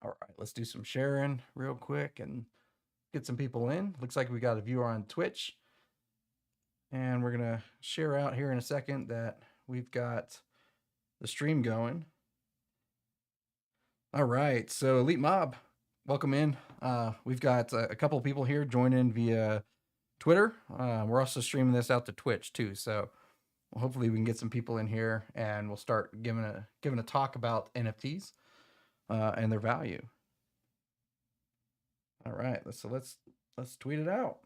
All right, let's do some sharing real quick and get some people in. Looks like we got a viewer on Twitch, and we're gonna share out here in a second that we've got the stream going. All right, so Elite Mob, welcome in. We've got a couple of people here joining via Twitter. We're also streaming this out to Twitch too, so hopefully we can get some people in here, and we'll start giving a talk about NFTs and their value. All right, let's tweet it out.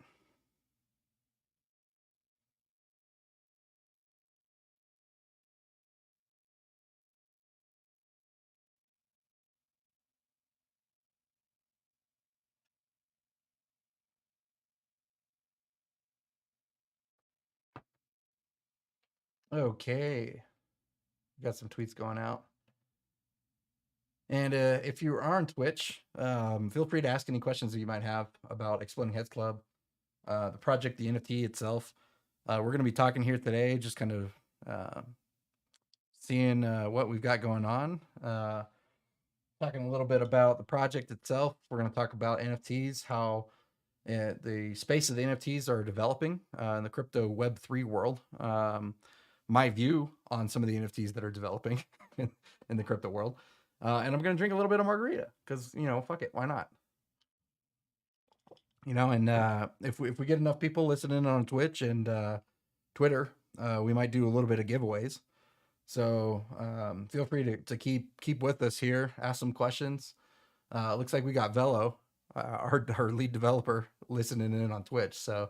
Okay, got some tweets going out. And if you are on Twitch, feel free to ask any questions that you might have about Exploding Heads Club, the project, the NFT itself. We're going to be talking here today, just kind of seeing what we've got going on. Talking a little bit about the project itself. We're going to talk about NFTs, how the space of the NFTs are developing in the crypto Web3 world. My view on some of the NFTs that are developing in the crypto world. And I'm going to drink a little bit of margarita because, fuck it. Why not? And if we get enough people listening on Twitch and Twitter, we might do a little bit of giveaways. So feel free to keep with us here. Ask some questions. Looks like we got Velo, our lead developer, listening in on Twitch. So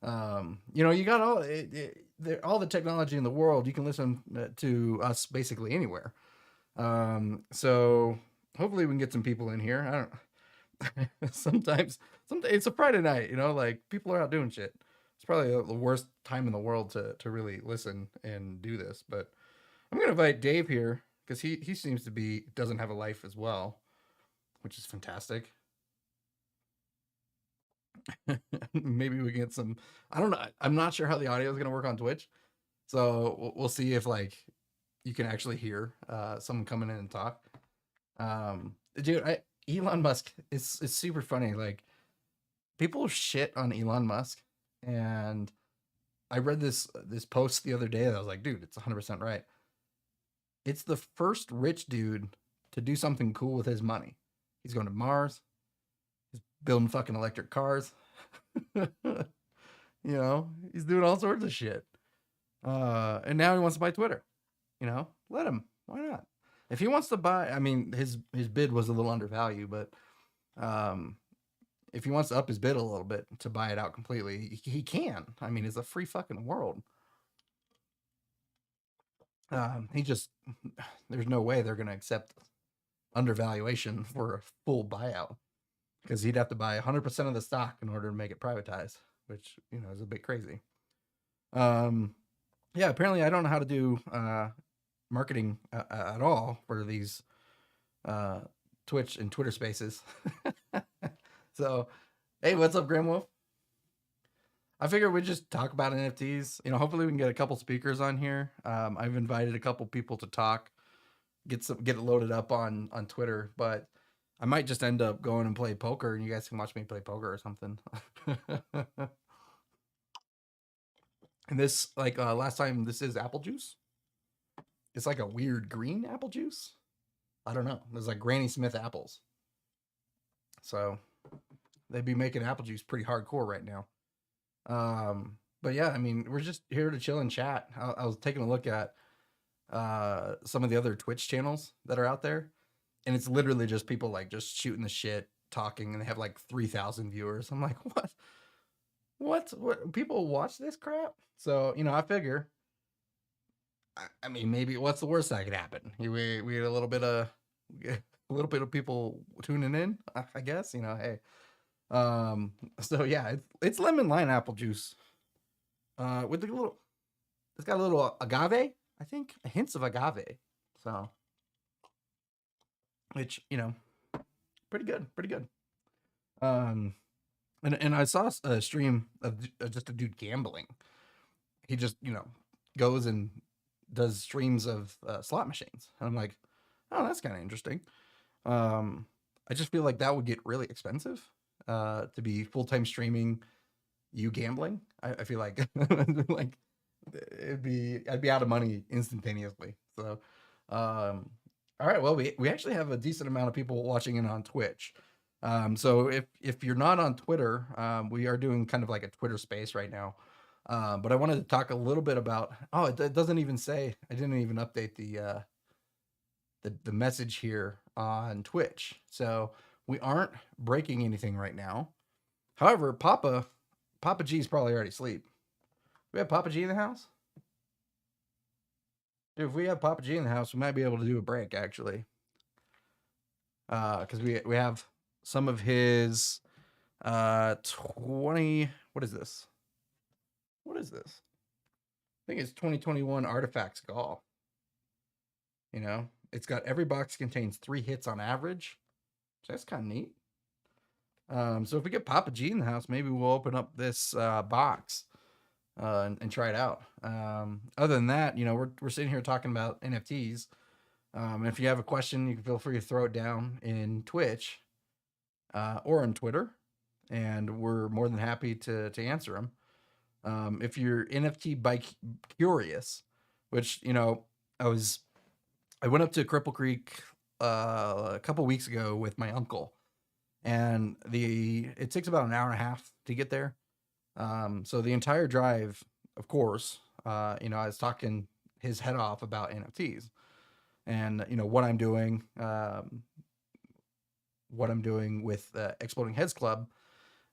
you got all the technology in the world. You can listen to us basically anywhere. So hopefully we can get some people in here. I don't. Sometimes it's a Friday night. Like people are out doing shit. It's probably the worst time in the world to really listen and do this. But I'm gonna invite Dave here because he seems to doesn't have a life as well, which is fantastic. Maybe we get some. I don't know. I'm not sure how the audio is gonna work on Twitch, so we'll see if like you can actually hear someone coming in and talk. Dude, Elon Musk is super funny. Like people shit on Elon Musk, and I read this post the other day that I was like, dude, it's 100% right. It's the first rich dude to do something cool with his money. He's going to Mars. He's building fucking electric cars. He's doing all sorts of shit. And now he wants to buy Twitter. Let him. Why not? If he wants to buy, I mean, his bid was a little undervalued, but if he wants to up his bid a little bit to buy it out completely, he can. I mean, it's a free fucking world. There's no way they're going to accept undervaluation for a full buyout because he'd have to buy 100% of the stock in order to make it privatized, which, is a bit crazy. Yeah, apparently I don't know how to do marketing at all for these Twitch and Twitter spaces. So, hey, what's up, Grim Wolf? I figured we'd just talk about NFTs. Hopefully we can get a couple speakers on here. I've invited a couple people to talk, get it loaded up on Twitter, but I might just end up going and play poker, and you guys can watch me play poker or something. And this, like last time, this is apple juice. It's like a weird green apple juice. I don't know. There's like Granny Smith apples. So they'd be making apple juice pretty hardcore right now. But yeah, I mean, we're just here to chill and chat. I was taking a look at some of the other Twitch channels that are out there, and it's literally just people like just shooting the shit, talking, and they have like 3,000 viewers. I'm like, what? People watch this crap? So I figure. I mean, maybe what's the worst that could happen? We had a little bit of people tuning in. I guess hey. So yeah, it's lemon lime apple juice. With the little, it's got a little agave. I think hints of agave. So, which pretty good. And I saw a stream of just a dude gambling. He just goes and does streams of slot machines, and I'm like, oh, that's kind of interesting. I just feel like that would get really expensive to be full-time streaming you gambling. I feel like like I'd be out of money instantaneously. So all right, well we actually have a decent amount of people watching in on Twitch. So if you're not on Twitter, we are doing kind of like a Twitter space right now. But I wanted to talk a little bit about, oh, it doesn't even say, I didn't even update the message here on Twitch. So we aren't breaking anything right now. However, Papa G's probably already asleep. We have Papa G in the house? Dude, if we have Papa G in the house, we might be able to do a break actually. Because we have some of his 20, what is this? What is this? I think it's 2021 Artifacts Gall. You know, it's got every box contains 3 hits on average. So that's kind of neat. So if we get Papa G in the house, maybe we'll open up this box and try it out. Other than that, you know, we're sitting here talking about NFTs. And if you have a question, you can feel free to throw it down in Twitch or on Twitter, and we're more than happy to answer them. If you're NFT bike curious, which, you know, I went up to Cripple Creek a couple weeks ago with my uncle, and it takes about an hour and a half to get there. So the entire drive, of course, you know, I was talking his head off about NFTs and, you know, what I'm doing with Exploding Heads Club.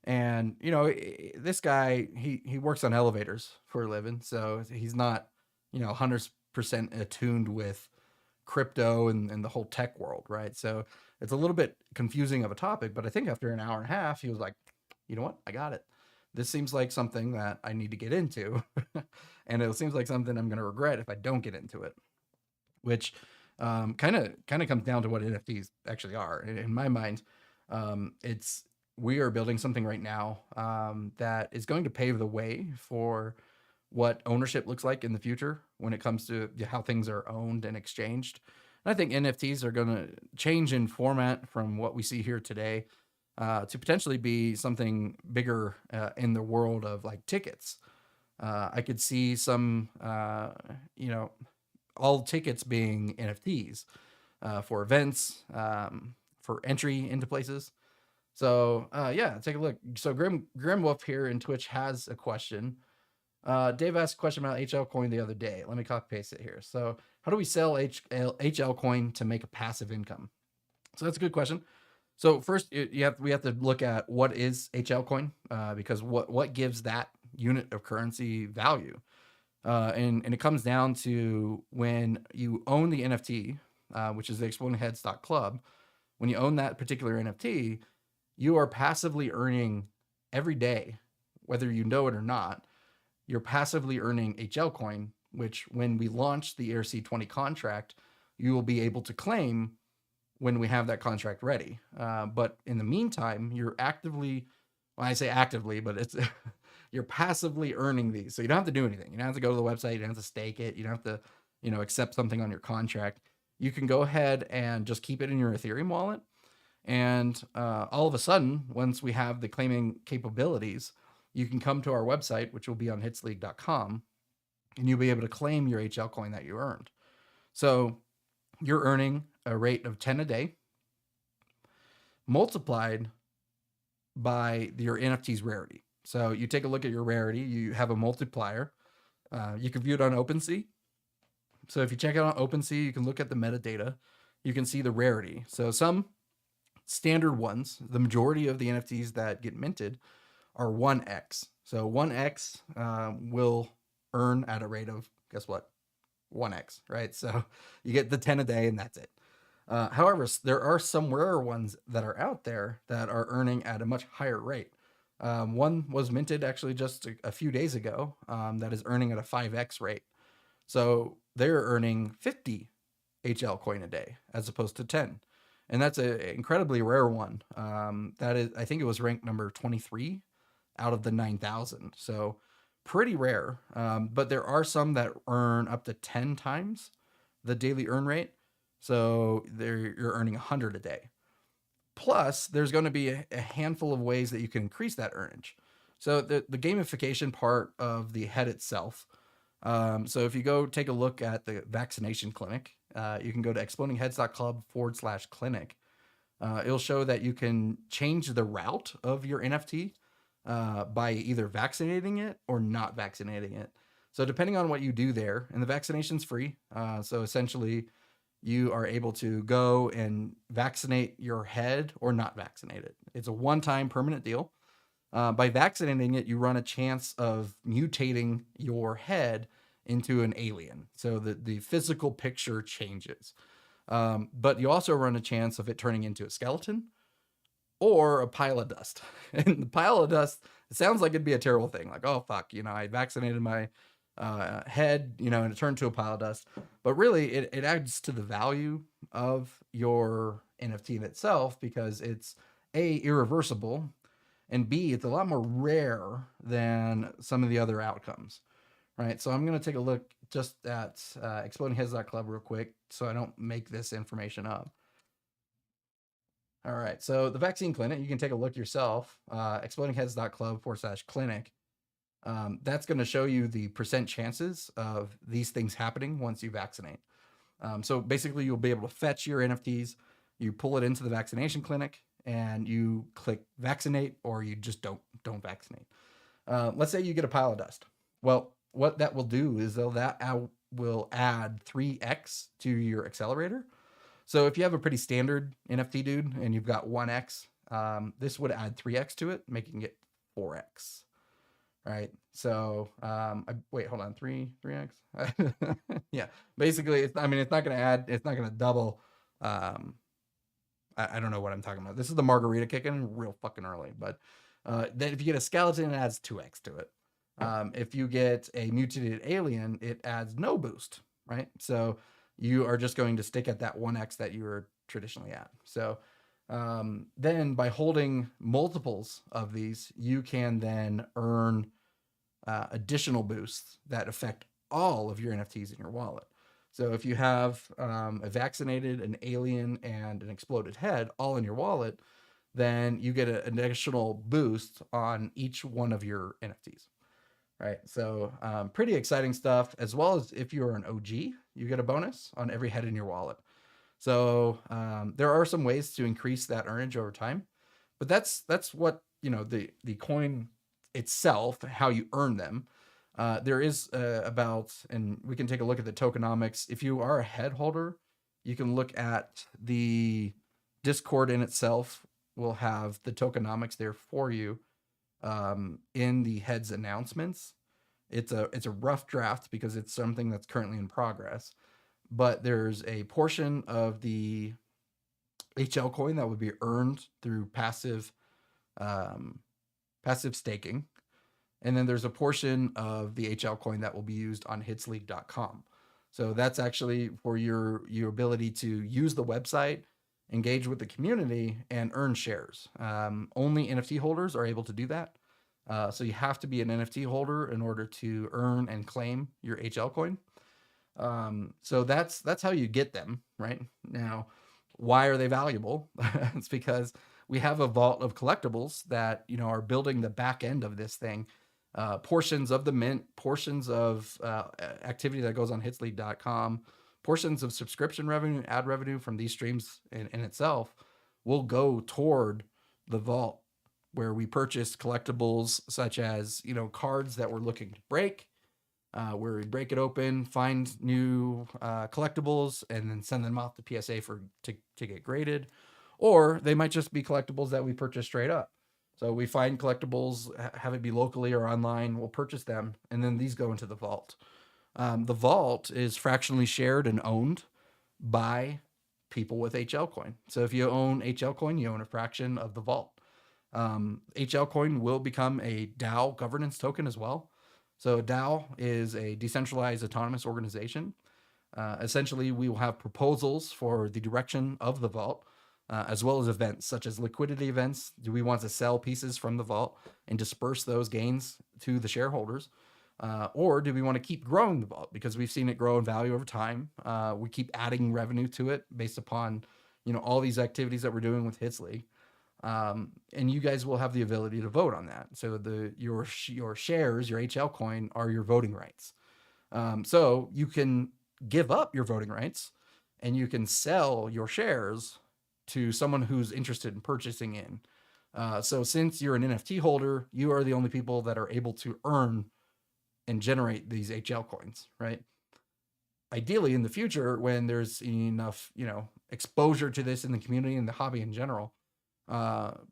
And, you know, this guy, he works on elevators for a living. So he's not, you know, 100% attuned with crypto and the whole tech world, right? So it's a little bit confusing of a topic, but I think after an hour and a half, he was like, you know what? I got it. This seems like something that I need to get into. And it seems like something I'm going to regret if I don't get into it, which kind of comes down to what NFTs actually are. In my mind, we are building something right now that is going to pave the way for what ownership looks like in the future when it comes to how things are owned and exchanged. And I think NFTs are going to change in format from what we see here today to potentially be something bigger in the world of like tickets. I could see some, you know, all tickets being NFTs for events, for entry into places. So yeah, take a look. So Grim Wolf here in Twitch has a question. Dave asked a question about HL coin the other day. Let me copy paste it here. So how do we sell HL coin to make a passive income? So that's a good question. So first we have to look at what is HL coin because what gives that unit of currency value. And it comes down to when you own the NFT, which is the explodingheads.club. When you own that particular NFT, you are passively earning every day, whether you know it or not. You're passively earning HL coin, which when we launch the ERC20 contract, you will be able to claim when we have that contract ready. But in the meantime, you're actively, well, I say actively, but it's you're passively earning these. So you don't have to do anything. You don't have to go to the website. You don't have to stake it. You don't have to, you know, accept something on your contract. You can go ahead and just keep it in your Ethereum wallet. And all of a sudden, once we have the claiming capabilities, you can come to our website, which will be on hitsleague.com, and you'll be able to claim your HL coin that you earned. So you're earning a rate of 10 a day multiplied by your NFT's rarity. So you take a look at your rarity, you have a multiplier. You can view it on OpenSea. So if you check it on OpenSea, you can look at the metadata. You can see the rarity. So some standard ones, the majority of the NFTs that get minted are 1x. So 1x will earn at a rate of, guess what? 1x, right? So you get the 10 a day and that's it. However, there are some rarer ones that are out there that are earning at a much higher rate. One was minted actually just a few days ago that is earning at a 5x rate. So they're earning 50 HL coin a day as opposed to 10. And that's an incredibly rare one. That is, I think it was ranked number 23 out of the 9,000. So pretty rare. But there are some that earn up to 10 times the daily earn rate. So you're earning 100 a day. Plus, there's going to be a handful of ways that you can increase that earnage. So the gamification part of the head itself. So if you go take a look at the vaccination clinic, you can go to explodingheads.club/clinic. It'll show that you can change the route of your NFT by either vaccinating it or not vaccinating it. So depending on what you do there, and the vaccination's free. So essentially, you are able to go and vaccinate your head or not vaccinate it. It's a one-time permanent deal. By vaccinating it, you run a chance of mutating your head into an alien. So the physical picture changes. But you also run a chance of it turning into a skeleton or a pile of dust. And the pile of dust, it sounds like it'd be a terrible thing. Like, oh, fuck, I vaccinated my head, and it turned to a pile of dust. But really, it adds to the value of your NFT in itself because it's A, irreversible, and B, it's a lot more rare than some of the other outcomes, right? So I'm going to take a look just at explodingheads.club real quick so I don't make this information up. All right, so the vaccine clinic, you can take a look yourself, explodingheads.club/clinic. That's going to show you the percent chances of these things happening once you vaccinate. So basically, you'll be able to fetch your NFTs, you pull it into the vaccination clinic, and you click vaccinate, or you just don't vaccinate. Let's say you get a pile of dust. Well, what that will do is that will add 3x to your accelerator. So if you have a pretty standard NFT dude and you've got 1x, this would add 3x to it, making it 4x. Right. So, wait, hold on. 3x. Yeah. Basically, it's not going to add, it's not going to double. I don't know what I'm talking about. This is the margarita kicking real fucking early, but then if you get a skeleton, it adds 2x to it. If you get a mutated alien, it adds no boost, right? So you are just going to stick at that 1x that you were traditionally at. So then by holding multiples of these, you can then earn additional boosts that affect all of your NFTs in your wallet. So if you have a vaccinated, an alien, and an exploded head all in your wallet, then you get an additional boost on each one of your NFTs. Right. So pretty exciting stuff, as well as if you're an OG, you get a bonus on every head in your wallet. So there are some ways to increase that earnage over time, but that's what, the coin itself, how you earn them. There is and we can take a look at the tokenomics. If you are a head holder, you can look at the Discord in itself will have the tokenomics there for you in the heads announcements. It's a rough draft because it's something that's currently in progress, but there's a portion of the HL coin that would be earned through passive staking. And then there's a portion of the HL coin that will be used on hitsleague.com. So that's actually for your ability to use the website, engage with the community, and earn shares. Only NFT holders are able to do that. So you have to be an NFT holder in order to earn and claim your HL coin. So that's how you get them, right? Now, why are they valuable? It's because we have a vault of collectibles that, are building the back end of this thing. Portions of the mint, portions of activity that goes on hitsleague.com, portions of subscription revenue, ad revenue from these streams in itself will go toward the vault, where we purchase collectibles such as, cards that we're looking to break, where we break it open, find new collectibles, and then send them off to PSA to get graded. Or they might just be collectibles that we purchase straight up. So we find collectibles, have it be locally or online, we'll purchase them, and then these go into the vault. The vault is fractionally shared and owned by people with HL coin. So if you own HL coin, you own a fraction of the vault. HL coin will become a DAO governance token as well. So DAO is a decentralized autonomous organization. Essentially, we will have proposals for the direction of the vault, as well as events such as liquidity events. Do we want to sell pieces from the vault and disperse those gains to the shareholders? Or do we want to keep growing the vault because we've seen it grow in value over time? We keep adding revenue to it based upon all these activities that we're doing with Hits League. And you guys will have the ability to vote on that. So your shares, your HL coin, are your voting rights. So you can give up your voting rights, and you can sell your shares to someone who's interested in purchasing in. So since you're an NFT holder, you are the only people that are able to earn and generate these HL coins, right? Ideally, in the future, when there's enough, exposure to this in the community and the hobby in general,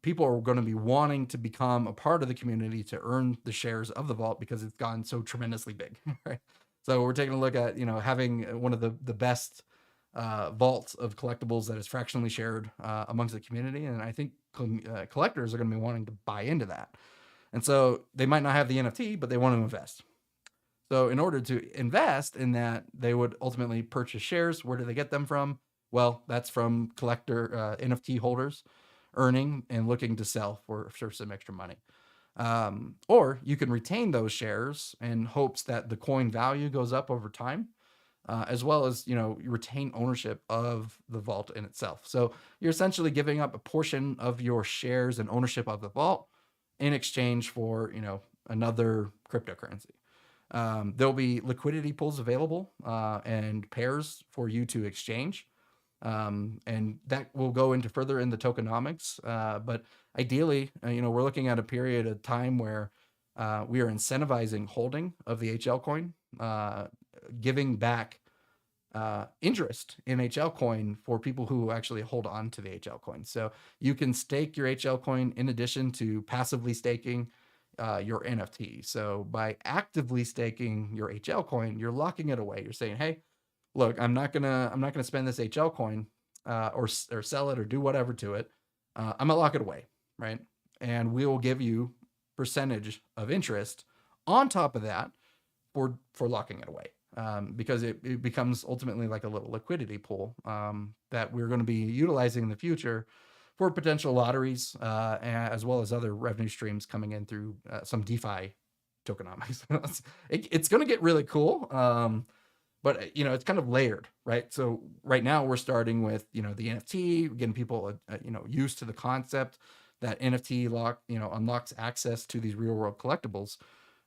people are going to be wanting to become a part of the community to earn the shares of the vault because it's gone so tremendously big, right? So we're taking a look at, having one of the best vaults of collectibles that is fractionally shared amongst the community. And I think collectors are going to be wanting to buy into that. And so they might not have the NFT, but they want to invest. So in order to invest in that, they would ultimately purchase shares. Where do they get them from? Well, that's from collector NFT holders earning and looking to sell for some extra money. Or you can retain those shares in hopes that the coin value goes up over time, as well as, you retain ownership of the vault in itself. So you're essentially giving up a portion of your shares and ownership of the vault in exchange for, another cryptocurrency. There'll be liquidity pools available and pairs for you to exchange. And that will go into further in the tokenomics. But ideally, we're looking at a period of time where we are incentivizing holding of the HL coin, giving back interest in HL coin for people who actually hold on to the HL coin. So you can stake your HL coin in addition to passively staking your NFT. So by actively staking your HL coin, you're locking it away. You're saying, hey, look, I'm not gonna spend this HL coin or sell it or do whatever to it. I'm gonna lock it away, right? And we will give you percentage of interest on top of that for locking it away, because it becomes ultimately like a little liquidity pool that we're going to be utilizing in the future for potential lotteries, as well as other revenue streams coming in through some DeFi tokenomics. It's going to get really cool. But it's kind of layered, right? So right now we're starting with the NFT, getting people used to the concept that NFT unlocks access to these real world collectibles.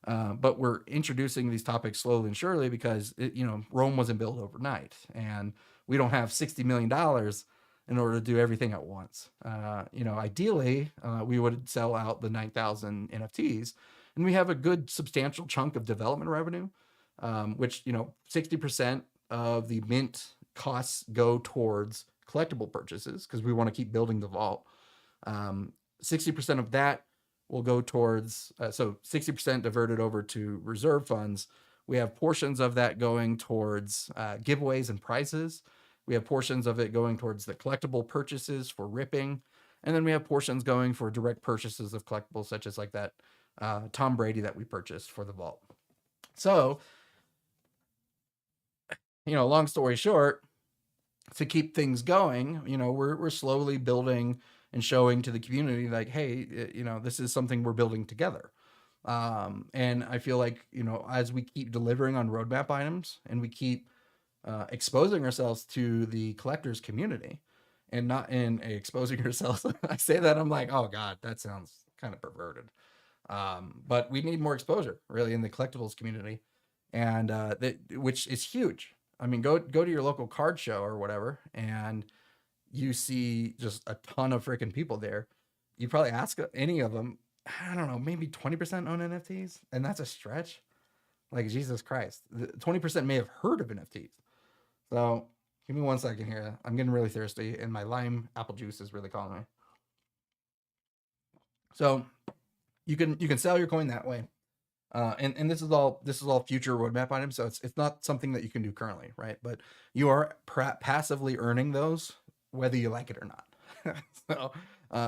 But we're introducing these topics slowly and surely because Rome wasn't built overnight, and we don't have $60 million in order to do everything at once. Ideally, we would sell out the 9,000 NFTs, and we have a good substantial chunk of development revenue. Which 60% of the mint costs go towards collectible purchases because we want to keep building the vault. 60% of that will go towards, so 60% diverted over to reserve funds. We have portions of that going towards giveaways and prizes. We have portions of it going towards the collectible purchases for ripping. And then we have portions going for direct purchases of collectibles, such as like that Tom Brady that we purchased for the vault. So, long story short, to keep things going, we're slowly building and showing to the community like, hey, this is something we're building together. And I feel like, as we keep delivering on roadmap items and we keep exposing ourselves to the collectors community and not in exposing ourselves, I say that, I'm like, oh God, that sounds kind of perverted. But we need more exposure really in the collectibles community, and which is huge. I mean, go to your local card show or whatever, and you see just a ton of freaking people there. You probably ask any of them, I don't know, maybe 20% own NFTs, and that's a stretch. Like, Jesus Christ, 20% may have heard of NFTs. So give me 1 second here. I'm getting really thirsty, and my lime apple juice is really calling me. So you can sell your coin that way. And this is all future roadmap items, so it's not something that you can do currently, right? But you are passively earning those whether you like it or not. So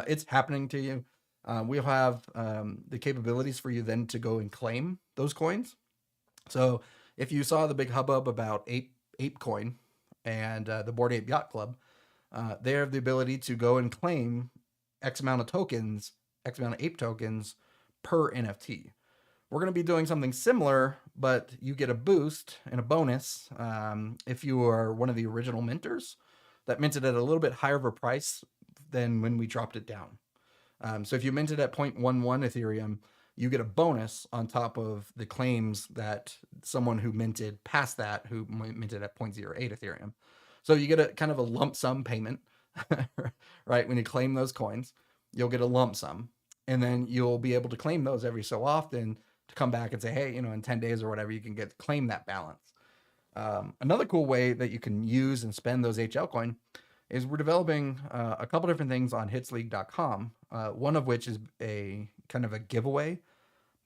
it's happening to you. We'll have the capabilities for you then to go and claim those coins. So if you saw the big hubbub about Ape Coin and the Bored Ape Yacht Club, they have the ability to go and claim X amount of tokens, X amount of ape tokens per NFT. We're going to be doing something similar, but you get a boost and a bonus if you are one of the original minters. that minted at a little bit higher of a price than when we dropped it down. So if you minted at 0.11 Ethereum, you get a bonus on top of the claims that someone who minted past that, who minted at 0.08 Ethereum. So you get a kind of a lump sum payment, right? When you claim those coins, you'll get a lump sum, and then you'll be able to claim those every so often to come back and say, hey, in 10 days or whatever, you can claim that balance. Another cool way that you can use and spend those HL coin is we're developing a couple different things on hitsleague.com, one of which is a kind of a giveaway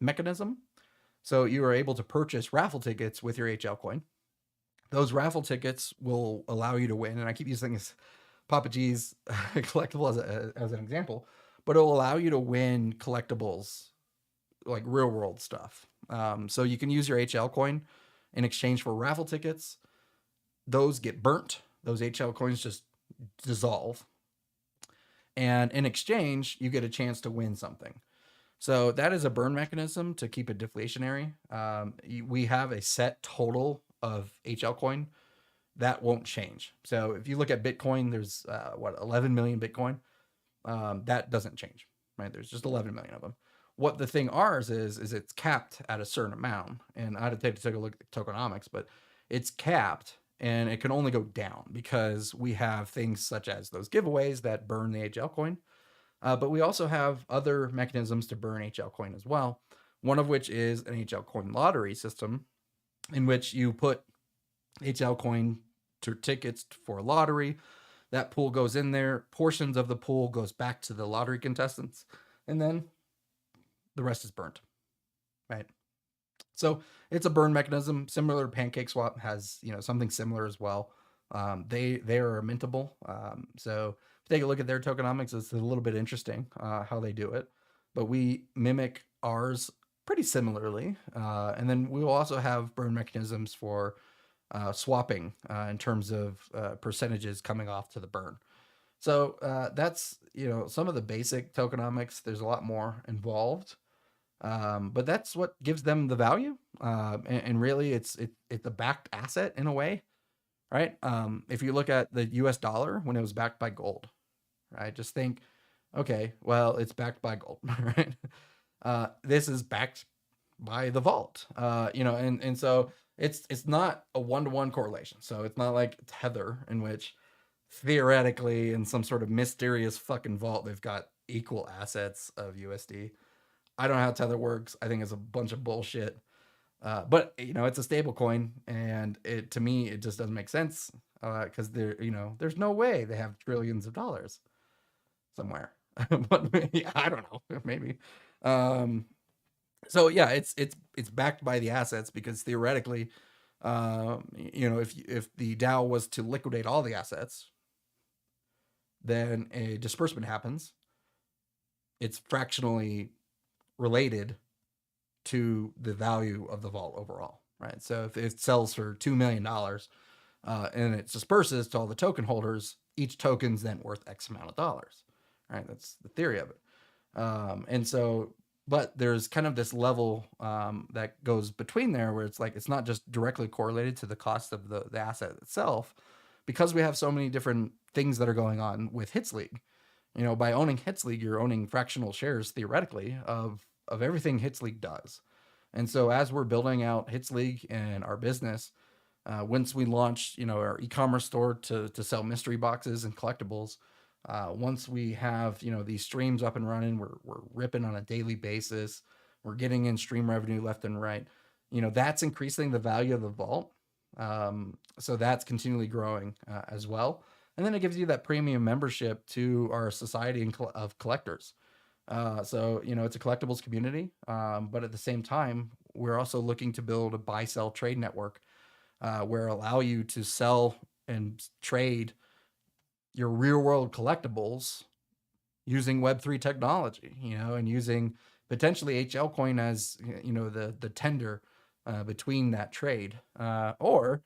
mechanism. So you are able to purchase raffle tickets with your HL coin. Those raffle tickets will allow you to win, and I keep using this Papa G's collectible as an example, but it'll allow you to win collectibles, like real world stuff. So you can use your HL coin in exchange for raffle tickets. Those get burnt. Those HL coins just dissolve. And in exchange, you get a chance to win something. So that is a burn mechanism to keep it deflationary. We have a set total of HL coin that won't change. So if you look at Bitcoin, there's 11 million Bitcoin. That doesn't change, right? There's just 11 million of them. What the thing ours is it's capped at a certain amount. And I had to take a look at the tokenomics, but it's capped and it can only go down because we have things such as those giveaways that burn the HL coin. But we also have other mechanisms to burn HL coin as well. One of which is an HL coin lottery system in which you put HL coin to tickets for a lottery. That pool goes in there. Portions of the pool goes back to the lottery contestants. And then the rest is burnt, right? So it's a burn mechanism. Similar to PancakeSwap has, something similar as well. They are mintable. So if you take a look at their tokenomics, it's a little bit interesting how they do it. But we mimic ours pretty similarly. And then we will also have burn mechanisms for swapping in terms of percentages coming off to the burn. So that's, some of the basic tokenomics. There's a lot more involved. But that's what gives them the value. And really it's a backed asset in a way, right? If you look at the US dollar when it was backed by gold, right? Just think, okay, well, it's backed by gold, right? This is backed by the vault, and so it's not a one-to-one correlation. So it's not like Tether, in which theoretically in some sort of mysterious fucking vault, they've got equal assets of USD. I don't know how Tether works. I think it's a bunch of bullshit. But it's a stable coin, and to me, it just doesn't make sense because there's no way they have trillions of dollars somewhere. But I don't know, maybe. So yeah, it's backed by the assets because theoretically, if the DAO was to liquidate all the assets, then a disbursement happens. It's fractionally related to the value of the vault overall, right? So if it sells for $2 million and it disperses to all the token holders, each token's then worth X amount of dollars, right? That's the theory of it. And so, but there's kind of this level that goes between there where it's like, it's not just directly correlated to the cost of the asset itself, because we have so many different things that are going on with Hits League. By owning Hits League, you're owning fractional shares theoretically of everything Hits League does. And so as we're building out Hits League and our business, once we launch, our e-commerce store to sell mystery boxes and collectibles, once we have, these streams up and running, we're ripping on a daily basis. We're getting in stream revenue left and right. That's increasing the value of the vault. So that's continually growing as well. And then it gives you that premium membership to our society of collectors. So, it's a collectibles community. But at the same time, we're also looking to build a buy-sell trade network where allow you to sell and trade your real world collectibles using Web3 technology, and using potentially HL coin as, the tender between that trade. Or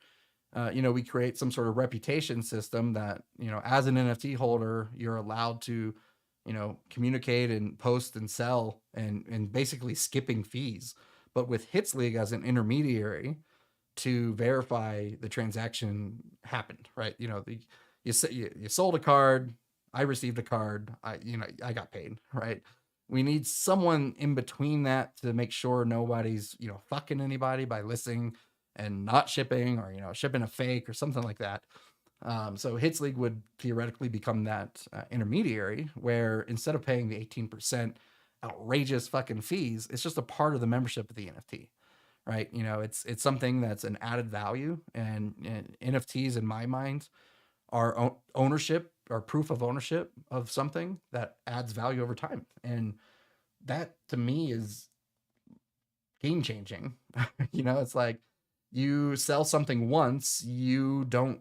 we create some sort of reputation system that, as an NFT holder, you're allowed to, communicate and post and sell and basically skipping fees, but with Hits League as an intermediary to verify the transaction happened, right? You sold a card, I received a card, I got paid, right? We need someone in between that to make sure nobody's, fucking anybody by listing and not shipping, or shipping a fake or something like that. So Hits League would theoretically become that intermediary, where instead of paying the 18% outrageous fucking fees, it's just a part of the membership of the NFT, right? It's something that's an added value, and NFTs in my mind are ownership or proof of ownership of something that adds value over time, and that to me is game changing. It's like you sell something once, you don't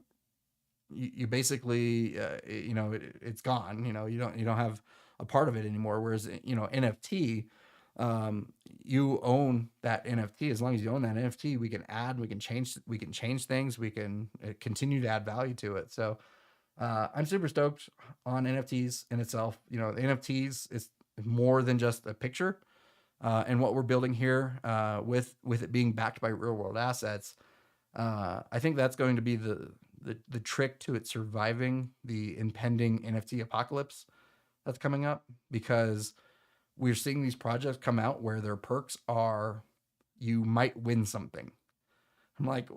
you basically it's gone. You don't have a part of it anymore, whereas NFT, you own that NFT. As long as you own that NFT, we can add, we can change things, we can continue to add value to it. So I'm super stoked on NFTs in itself. The NFTs is more than just a picture, and what we're building here, with it being backed by real world assets. I think that's going to be the trick to it surviving the impending NFT apocalypse that's coming up, because we're seeing these projects come out where their perks are you might win something. I'm like,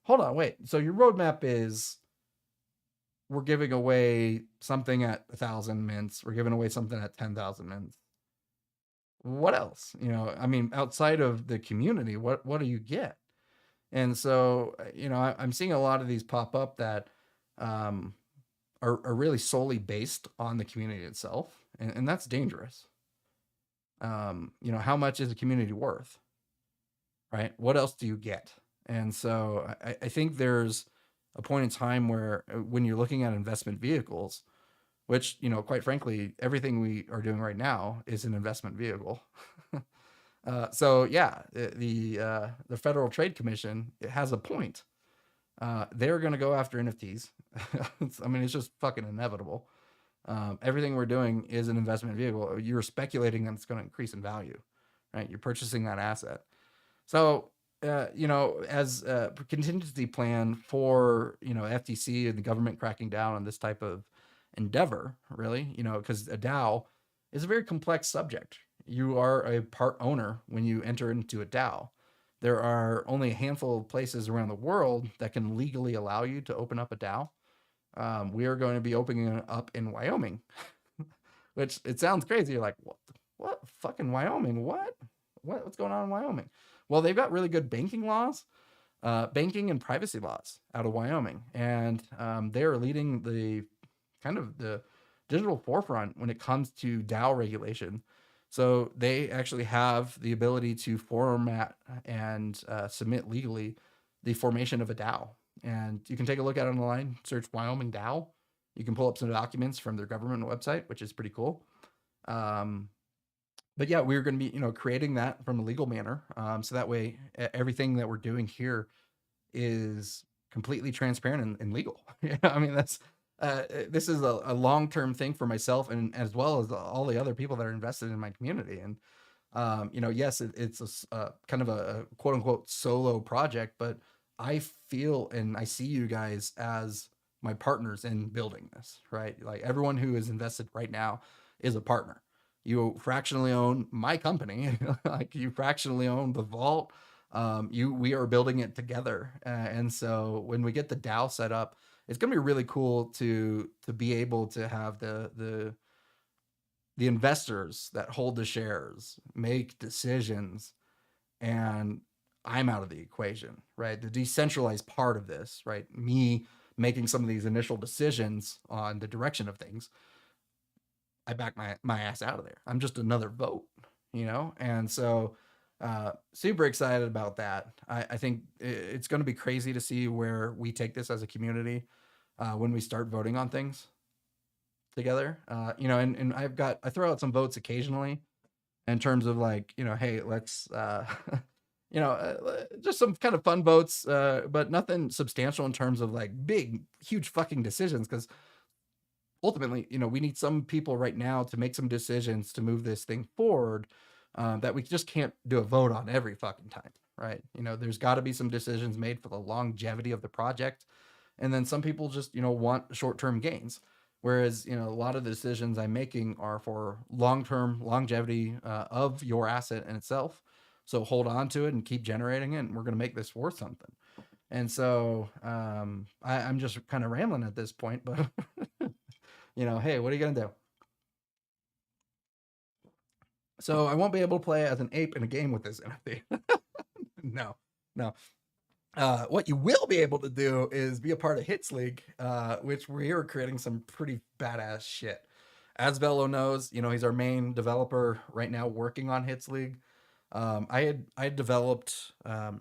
hold on, wait. So your roadmap is we're giving away something at 1,000 mints, we're giving away something at 10,000 mints. What else? I mean, outside of the community, what do you get? And so, I'm seeing a lot of these pop up that um, are really solely based on the community itself, and that's dangerous. How much is a community worth, right? What else do you get? And so, I think there's a point in time where, when you're looking at investment vehicles, which, quite frankly, everything we are doing right now is an investment vehicle. So yeah, the Federal Trade Commission, it has a point. They're going to go after NFTs. I mean, it's just fucking inevitable. Everything we're doing is an investment vehicle. You're speculating that it's going to increase in value, right? You're purchasing that asset. So, as a contingency plan for, FTC and the government cracking down on this type of endeavor, really, because a DAO is a very complex subject. You are a part owner when you enter into a DAO. There are only a handful of places around the world that can legally allow you to open up a DAO. We are going to be opening it up in Wyoming, which it sounds crazy. You're like, what? Fucking Wyoming? What's going on in Wyoming? Well, they've got really good banking laws, banking and privacy laws out of Wyoming, and they are leading the kind of the digital forefront when it comes to DAO regulation. So they actually have the ability to format and submit legally the formation of a DAO. And you can take a look at it online, search Wyoming DAO. You can pull up some documents from their government website, which is pretty cool. But yeah, we're going to be, creating that from a legal manner. So that way, everything that we're doing here is completely transparent and legal. I mean, this is a long-term thing for myself, and as well as all the other people that are invested in my community. And yes, it's a kind of a quote unquote solo project, but I feel and I see you guys as my partners in building this, right? Like, everyone who is invested right now is a partner. You fractionally own my company, like you fractionally own the vault. We are building it together, and so when we get the DAO set up, it's going to be really cool to be able to have the investors that hold the shares make decisions, and I'm out of the equation, right? The decentralized part of this, right? Me making some of these initial decisions on the direction of things, I back my ass out of there. I'm just another vote, and so super excited about that. I think it's going to be crazy to see where we take this as a community when we start voting on things together. And I throw out some votes occasionally in terms of, like, hey, let's just some kind of fun votes, but nothing substantial in terms of like big, huge fucking decisions, because ultimately, we need some people right now to make some decisions to move this thing forward, that we just can't do a vote on every fucking time, right? There's got to be some decisions made for the longevity of the project, And then some people just, want short-term gains. Whereas, a lot of the decisions I'm making are for long-term longevity of your asset in itself. So hold on to it and keep generating it, and we're going to make this worth something. And so I'm just kind of rambling at this point, but hey, what are you going to do? So I won't be able to play as an ape in a game with this NFT. No, no. What you will be able to do is be a part of Hits League, which we are creating some pretty badass shit. As Velo knows, he's our main developer right now working on Hits League. I had developed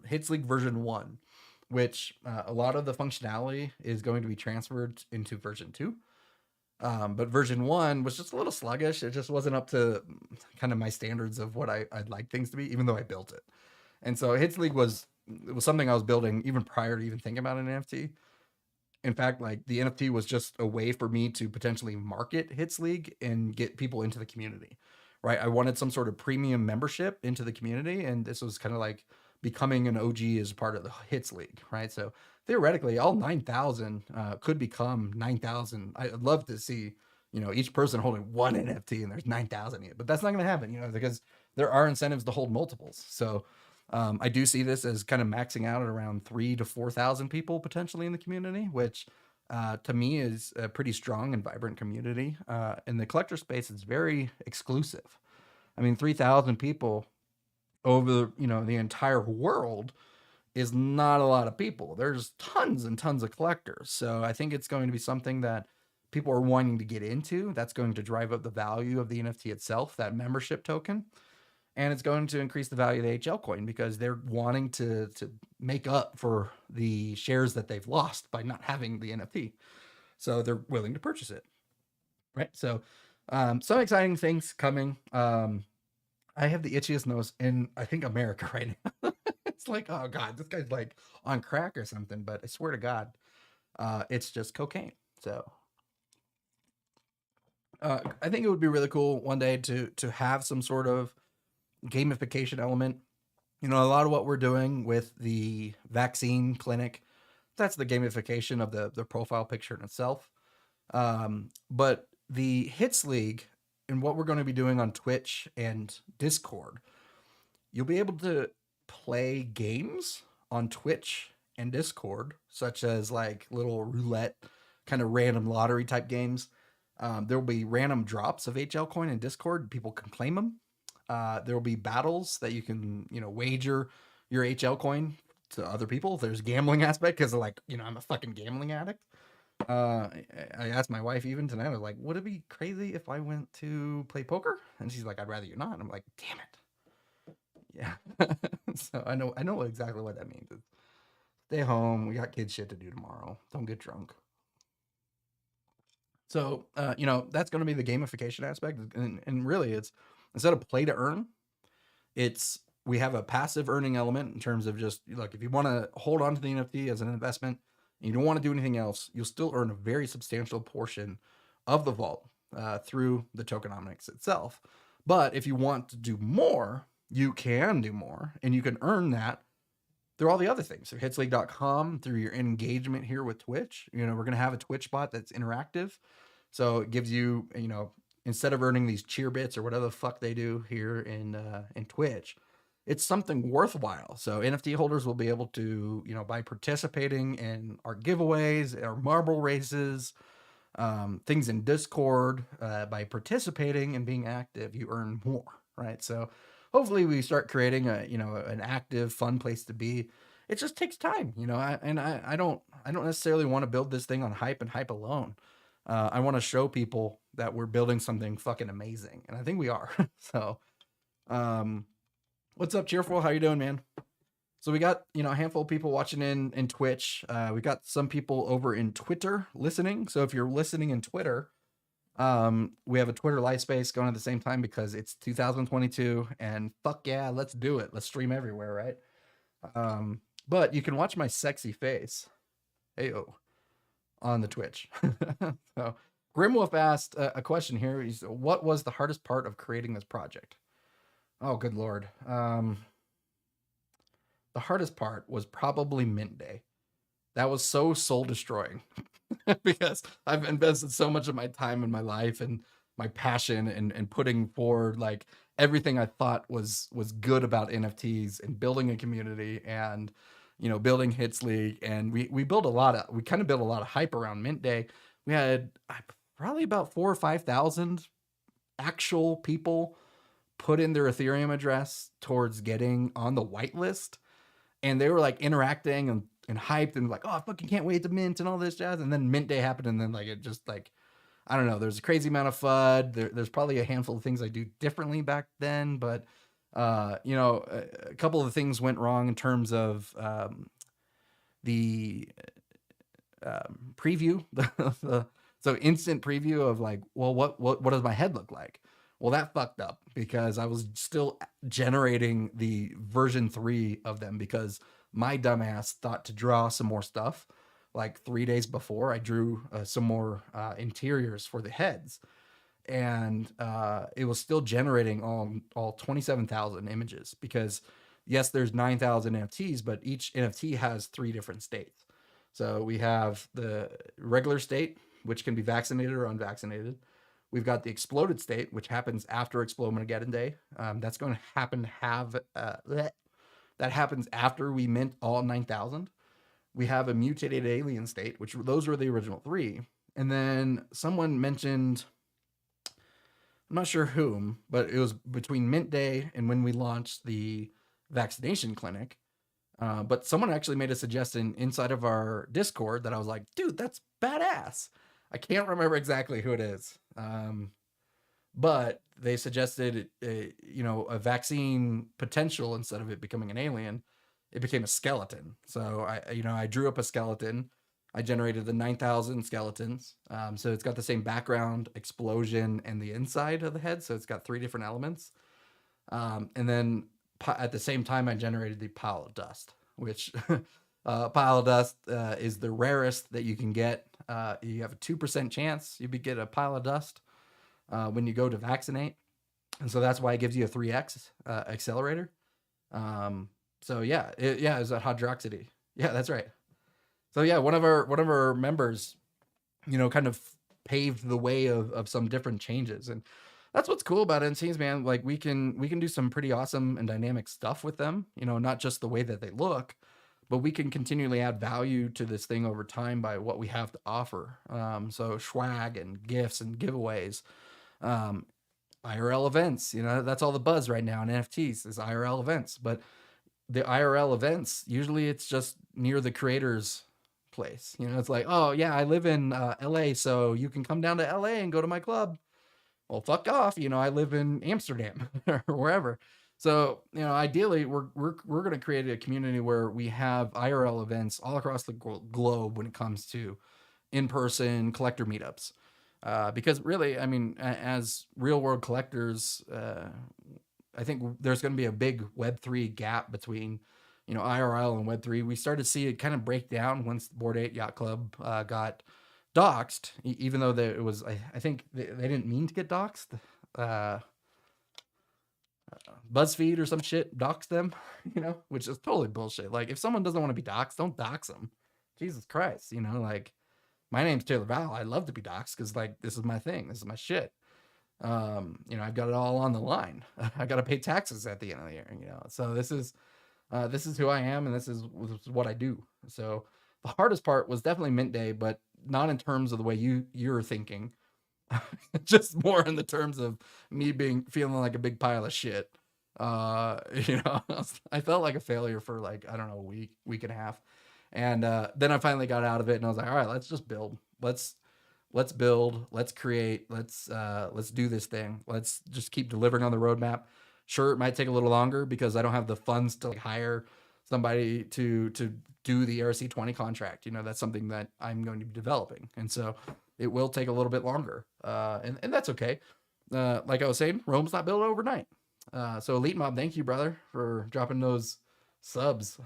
Hits League version 1, which a lot of the functionality is going to be transferred into version 2. But version 1 was just a little sluggish. It just wasn't up to kind of my standards of what I'd like things to be, even though I built it. And so Hits League was something I was building even prior to even thinking about an NFT. In fact, like the NFT was just a way for me to potentially market Hits League and get people into the community, right? I wanted some sort of premium membership into the community, and this was kind of like becoming an OG as part of the Hits League, right? So theoretically, all 9,000 could become 9,000. I'd love to see, each person holding one NFT and there's 9,000 in it, but that's not going to happen, because there are incentives to hold multiples. So I do see this as kind of maxing out at around 3,000 to 4,000 people potentially in the community, which to me is a pretty strong and vibrant community. In the collector space, it's very exclusive. I mean, 3,000 people over the entire world is not a lot of people. There's tons and tons of collectors, so I think it's going to be something that people are wanting to get into. That's going to drive up the value of the NFT itself, that membership token, and it's going to increase the value of the HL coin because they're wanting to make up for the shares that they've lost by not having the NFT. So they're willing to purchase it, right? So some exciting things coming. I have the itchiest nose in, I think, America right now. It's like, oh God, this guy's like on crack or something, but I swear to God, it's just cocaine. So I think it would be really cool one day to have some sort of gamification element. A lot of what we're doing with the vaccine clinic, that's the gamification of the profile picture in itself. But the Hits League and what we're going to be doing on Twitch and Discord, you'll be able to play games on Twitch and Discord, such as like little roulette, kind of random lottery type games. There will be random drops of HL coin in Discord. People can claim them. There will be battles that you can, wager your HL coin to other people. There's gambling aspect because like, I'm a fucking gambling addict. I asked my wife even tonight, I was like, would it be crazy if I went to play poker? And she's like, I'd rather you not. And I'm like, damn it. Yeah. So I know exactly what that means. Stay home. We got kid shit to do tomorrow. Don't get drunk. So, that's going to be the gamification aspect. And really it's instead of play to earn, we have a passive earning element in terms of just like, if you want to hold on to the NFT as an investment and you don't want to do anything else, you'll still earn a very substantial portion of the vault through the tokenomics itself. But if you want to do more, you can do more, and you can earn that through all the other things. So hitsleague.com, through your engagement here with Twitch. We're going to have a Twitch bot that's interactive. So it gives you, instead of earning these cheer bits or whatever the fuck they do here in Twitch, it's something worthwhile. So NFT holders will be able to, by participating in our giveaways, our marble races, things in Discord, by participating and being active, you earn more, right? So hopefully we start creating an active, fun place to be. It just takes time, I don't necessarily want to build this thing on hype and hype alone. I want to show people that we're building something fucking amazing, and I think we are. So, what's up, Cheerful? How you doing, man? So we got, a handful of people watching in Twitch. We got some people over in Twitter listening. So if you're listening in Twitter, we have a Twitter live space going at the same time because it's 2022 and fuck yeah, let's do it. Let's stream everywhere, right? But you can watch my sexy face. Heyo. On the Twitch. So Grimwolf asked a question here. What was the hardest part of creating this project? Oh, good Lord. The hardest part was probably mint day. That was so soul destroying because I've invested so much of my time and my life and my passion and putting forward like everything I thought was good about NFTs and building a community and building Hits League. And we kind of built a lot of hype around Mint Day. We had probably about 4 or 5 thousand actual people put in their Ethereum address towards getting on the whitelist, and they were like interacting and hyped and like, oh, I fucking can't wait to mint and all this jazz. And then Mint Day happened, and then like it just like, I don't know. There's a crazy amount of FUD. There's probably a handful of things I do differently back then, but a couple of things went wrong in terms of the preview, so instant preview of like, well, what does my head look like? Well, that fucked up because I was still generating the version 3 of them because my dumbass thought to draw some more stuff. Like 3 days before, I drew some more interiors for the heads, and it was still generating all 27,000 images because yes, there's 9,000 NFTs, but each NFT has 3 different states. So we have the regular state, which can be vaccinated or unvaccinated. We've got the exploded state, which happens after Explodemageddon Day. That's going to that happens after we mint all 9,000. We have a mutated alien state, which those were the original 3. And then someone mentioned, I'm not sure whom, but it was between Mint Day and when we launched the vaccination clinic. But someone actually made a suggestion inside of our Discord that I was like, dude, that's badass. I can't remember exactly who it is. But they suggested, a vaccine potential instead of it becoming an alien, it became a skeleton. So I drew up a skeleton. I generated the 9,000 skeletons. So it's got the same background, explosion, and the inside of the head. So it's got 3 different elements. And then at the same time, I generated the pile of dust, which pile of dust is the rarest that you can get. You have a 2% chance you get a pile of dust when you go to vaccinate. And so that's why it gives you a 3x accelerator. So yeah, it was at Hydroxity. Yeah, that's right. So yeah, one of our members, kind of paved the way of some different changes, and that's what's cool about NCs, man. Like we can do some pretty awesome and dynamic stuff with them. Not just the way that they look, but we can continually add value to this thing over time by what we have to offer. So swag and gifts and giveaways, IRL events. That's all the buzz right now in NFTs is IRL events. But the IRL events, usually it's just near the creator's place. It's like, oh yeah, I live in LA, so you can come down to LA and go to my club. Well, fuck off. I live in Amsterdam or wherever. So, ideally we're going to create a community where we have IRL events all across the globe when it comes to in-person collector meetups. Because really, I mean, as real world collectors, I think there's going to be a big Web3 gap between, IRL and Web3. We started to see it kind of break down once Bored Ape Yacht Club got doxed, even though it was, I think they didn't mean to get doxed. BuzzFeed or some shit doxed them, which is totally bullshit. Like, if someone doesn't want to be doxed, don't dox them. Jesus Christ, like, my name's Taylor Val. I love to be doxed because, like, this is my thing. This is my shit. I've got it all on the line. I got to pay taxes at the end of the year, So this is who I am, and this is what I do. So the hardest part was definitely Mint Day, but not in terms of the way you're thinking. Just more in the terms of me feeling like a big pile of shit. I felt like a failure for like, I don't know, a week and a half. And then I finally got out of it and I was like, all right, let's just build. Let's build, let's create, let's do this thing. Let's just keep delivering on the roadmap. Sure, it might take a little longer because I don't have the funds to like hire somebody to do the ERC20 contract. That's something that I'm going to be developing. And so it will take a little bit longer. And that's okay. Like I was saying, Rome's not built overnight. So Elite Mob, thank you, brother, for dropping those subs.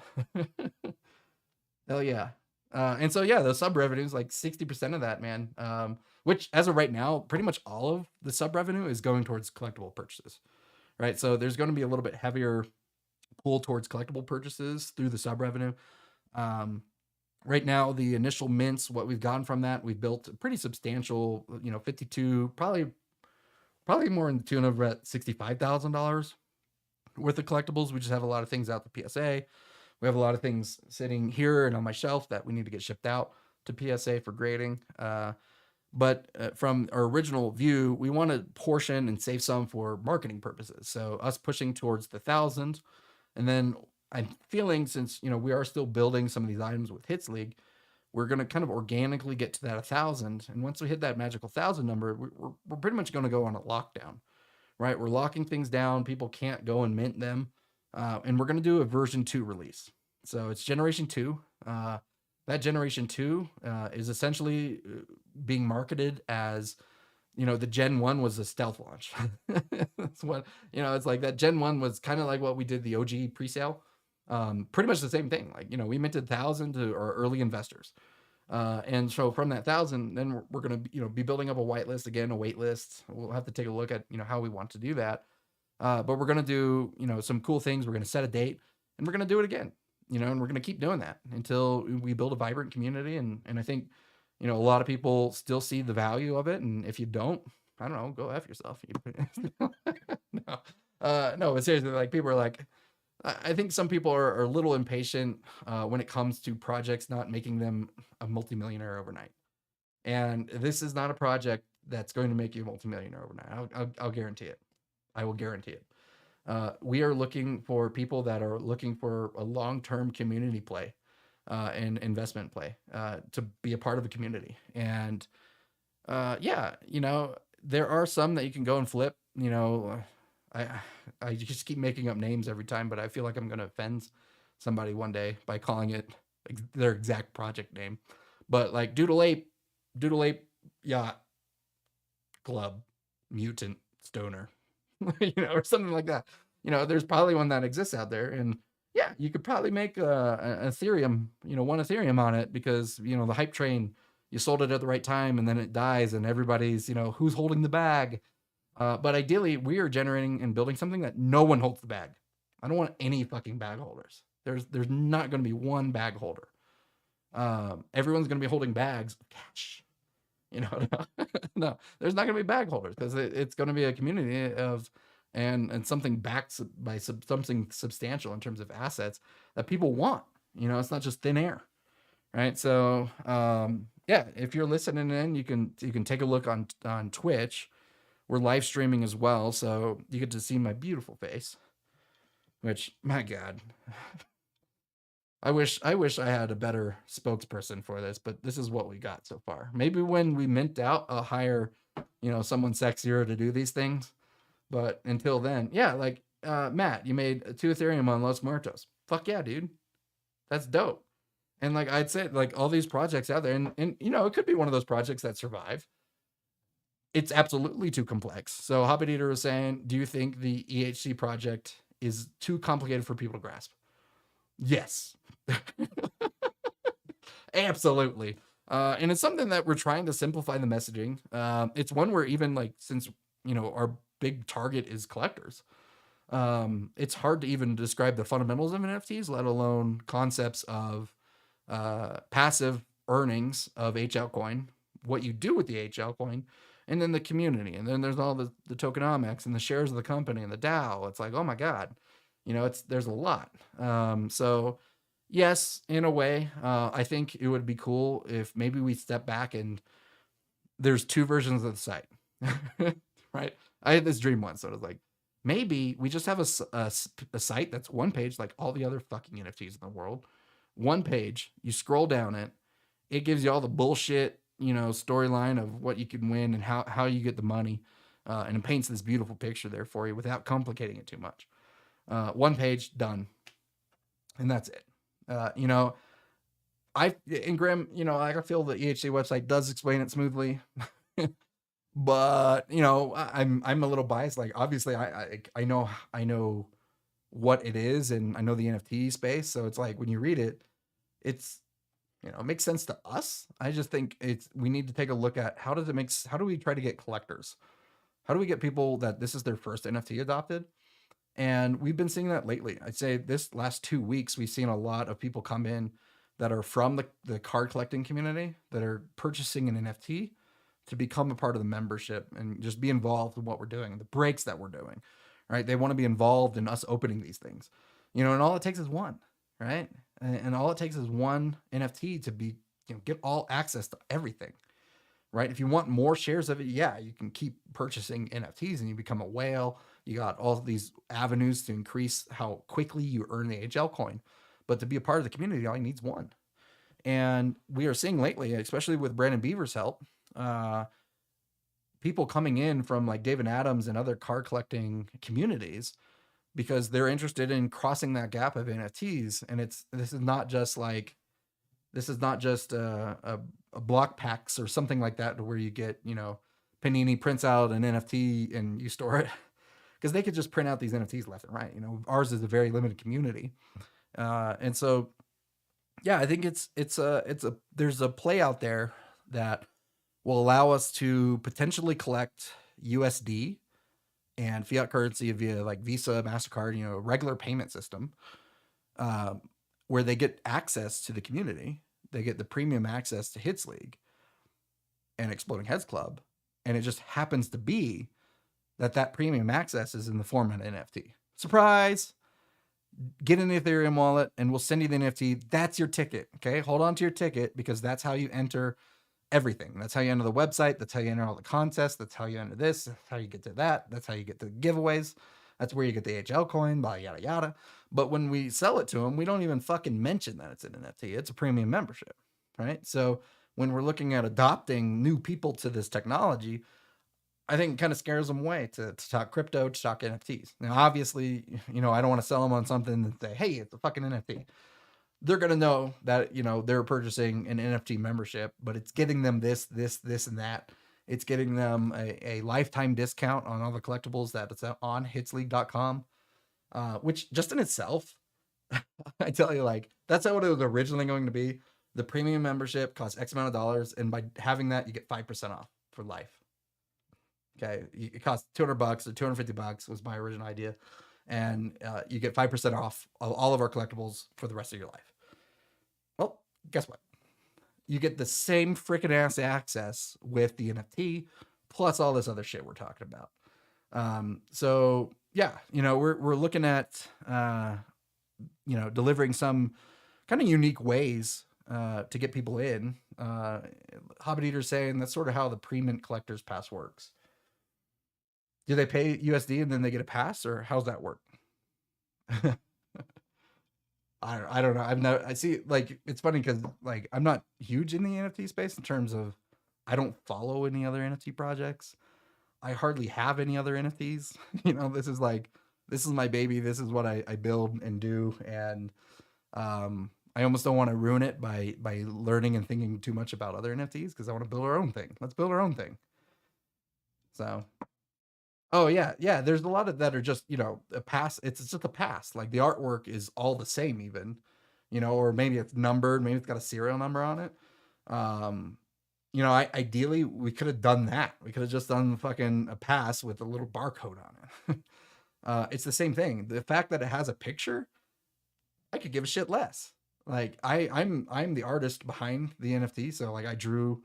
Hell yeah. And so, yeah, the sub revenue is like 60% of that, man. Which as of right now, pretty much all of the sub revenue is going towards collectible purchases, right? So there's going to be a little bit heavier pull towards collectible purchases through the sub revenue. Right now, the initial mints, what we've gotten from that, we've built a pretty substantial, 52, probably more in the tune of about $65,000 worth of collectibles. We just have a lot of things out to PSA. We have a lot of things sitting here and on my shelf that we need to get shipped out to PSA for grading. But from our original view, we want to portion and save some for marketing purposes. So us pushing towards the 1,000, and then I'm feeling, since we are still building some of these items with Hits League, we're going to kind of organically get to that 1,000. And once we hit that magical 1,000 number, we're pretty much going to go on a lockdown, right? We're locking things down. People can't go and mint them. And we're going to do a version 2 release. So it's generation 2. That generation 2 is essentially being marketed as, the Gen 1 was a stealth launch. That's what, it's like that Gen 1 was kind of like what we did the OG pre-sale. Pretty much the same thing. Like, we minted 1,000 to our early investors. And so from that 1,000, then we're going to, be building up a whitelist again, a wait list. We'll have to take a look at, how we want to do that. But we're going to do, some cool things. We're going to set a date, and we're going to do it again, and we're going to keep doing that until we build a vibrant community. And I think, a lot of people still see the value of it. And if you don't, I don't know, go F yourself. No, but seriously, like, people are like, I think some people are a little impatient when it comes to projects not making them a multimillionaire overnight. And this is not a project that's going to make you a multimillionaire overnight. I'll guarantee it. I will guarantee it. We are looking for people that are looking for a long-term community play and investment play to be a part of a community. And yeah, there are some that you can go and flip. I just keep making up names every time, but I feel like I'm going to offend somebody one day by calling it their exact project name. But like Doodle Ape Yacht Club Mutant Stoner, or something like that. There's probably one that exists out there, and yeah, you could probably make an Ethereum, one Ethereum on it, because the hype train, you sold it at the right time, and then it dies, and everybody's who's holding the bag. But ideally, we are generating and building something that no one holds the bag. I don't want any fucking bag holders. There's not going to be one bag holder. Everyone's going to be holding bags of cash. No, there's not going to be bag holders, because it's going to be a community of and something backed by something substantial in terms of assets that people want. It's not just thin air, right? So yeah, if you're listening in, you can take a look on Twitch. We're live streaming as well, so you get to see my beautiful face. Which, my God, I wish I had a better spokesperson for this, but this is what we got so far. Maybe when we mint out, I'll hire, someone sexier to do these things. But until then, yeah, like Matt, you made 2 Ethereum on Los Muertos. Fuck yeah, dude, that's dope. And like I'd say, like, all these projects out there, and it could be one of those projects that survive. It's absolutely too complex. So Hobbit Eater was saying, do you think the EHC project is too complicated for people to grasp? Yes. Absolutely. And it's something that we're trying to simplify the messaging. It's one where, even like, since our big target is collectors, it's hard to even describe the fundamentals of NFTs, let alone concepts of passive earnings of HL coin, what you do with the HL coin, and then the community, and then there's all the tokenomics and the shares of the company and the DAO. It's like, oh my God, there's a lot. So yes, in a way, I think it would be cool if maybe we step back and there's 2 versions of the site, right? I had this dream once, so I was like, maybe we just have a site that's one page, like all the other fucking NFTs in the world. One page, you scroll down it, it gives you all the bullshit, storyline of what you can win and how you get the money. And it paints this beautiful picture there for you without complicating it too much. One page, done. And that's it. And Graham, I feel the EHC website does explain it smoothly. But, I'm a little biased. Like, obviously I know what it is, and I know the NFT space. So it's like, when you read it, it's, it makes sense to us. I just think we need to take a look at how do we try to get collectors? How do we get people that this is their first NFT adopted? And we've been seeing that lately. I'd say this last 2 weeks, we've seen a lot of people come in that are from the card collecting community that are purchasing an NFT to become a part of the membership and just be involved in what we're doing, the breaks that we're doing, right? They want to be involved in us opening these things, and all it takes is one, right? And all it takes is one NFT to be, get all access to everything, right? If you want more shares of it, yeah, you can keep purchasing NFTs and you become a whale. You got all these avenues to increase how quickly you earn the HL coin. But to be a part of the community, all you need is one. And we are seeing lately, especially with Brandon Beaver's help, people coming in from like David Adams and other card collecting communities because they're interested in crossing that gap of NFTs. And this is not just a block packs or something like that, to where you get, Panini prints out an NFT and you store it, because they could just print out these NFTs left and right. Ours is a very limited community, and so yeah, I think there's a play out there that will allow us to potentially collect USD and fiat currency via like Visa, MasterCard, regular payment system, where they get access to the community. They get the premium access to Hits League and Exploding Heads Club. And it just happens to be that premium access is in the form of an NFT. Surprise! Get an Ethereum wallet and we'll send you the NFT. That's your ticket. Okay. Hold on to your ticket, because that's how you enter everything. That's how you enter the website. That's how you enter all the contests. That's how you enter this. That's how you get to that. That's how you get to the giveaways. That's where you get the HL coin, blah, yada, yada. But when we sell it to them, we don't even fucking mention that it's an NFT. It's a premium membership, right? So when we're looking at adopting new people to this technology, I think it kind of scares them away to talk crypto, to talk NFTs. Now, obviously, I don't want to sell them on something that say, hey, it's a fucking NFT. They're going to know that, they're purchasing an NFT membership, but it's getting them this, and that. It's getting them a lifetime discount on all the collectibles that's on hitsleague.com, which just in itself, I tell you, like, that's what it was originally going to be. The premium membership costs X amount of dollars, and by having that, you get 5% off for life. Okay, it costs $200 or $250 was my original idea, and you get 5% off all of our collectibles for the rest of your life. Well, guess what? You get the same freaking ass access with the NFT plus all this other shit we're talking about. So yeah, we're looking at delivering some kind of unique ways to get people in. Hobbit Eater saying that's sort of how the pre-mint collector's pass works. Do they pay USD and then they get a pass, or how's that work? I don't know. I see, like, it's funny because, like, I'm not huge in the NFT space in terms of I don't follow any other NFT projects. I hardly have any other NFTs. This is my baby. This is what I build and do. And I almost don't want to ruin it by learning and thinking too much about other NFTs, because I want to build our own thing. Let's build our own thing. So, oh yeah, yeah. There's a lot of that are just, a pass. It's just a pass. Like, the artwork is all the same, even, or maybe it's numbered, maybe it's got a serial number on it. Ideally we could have done that. We could have just done fucking a pass with a little barcode on it. It's the same thing. The fact that it has a picture, I could give a shit less. Like, I'm the artist behind the NFT. So, like, I drew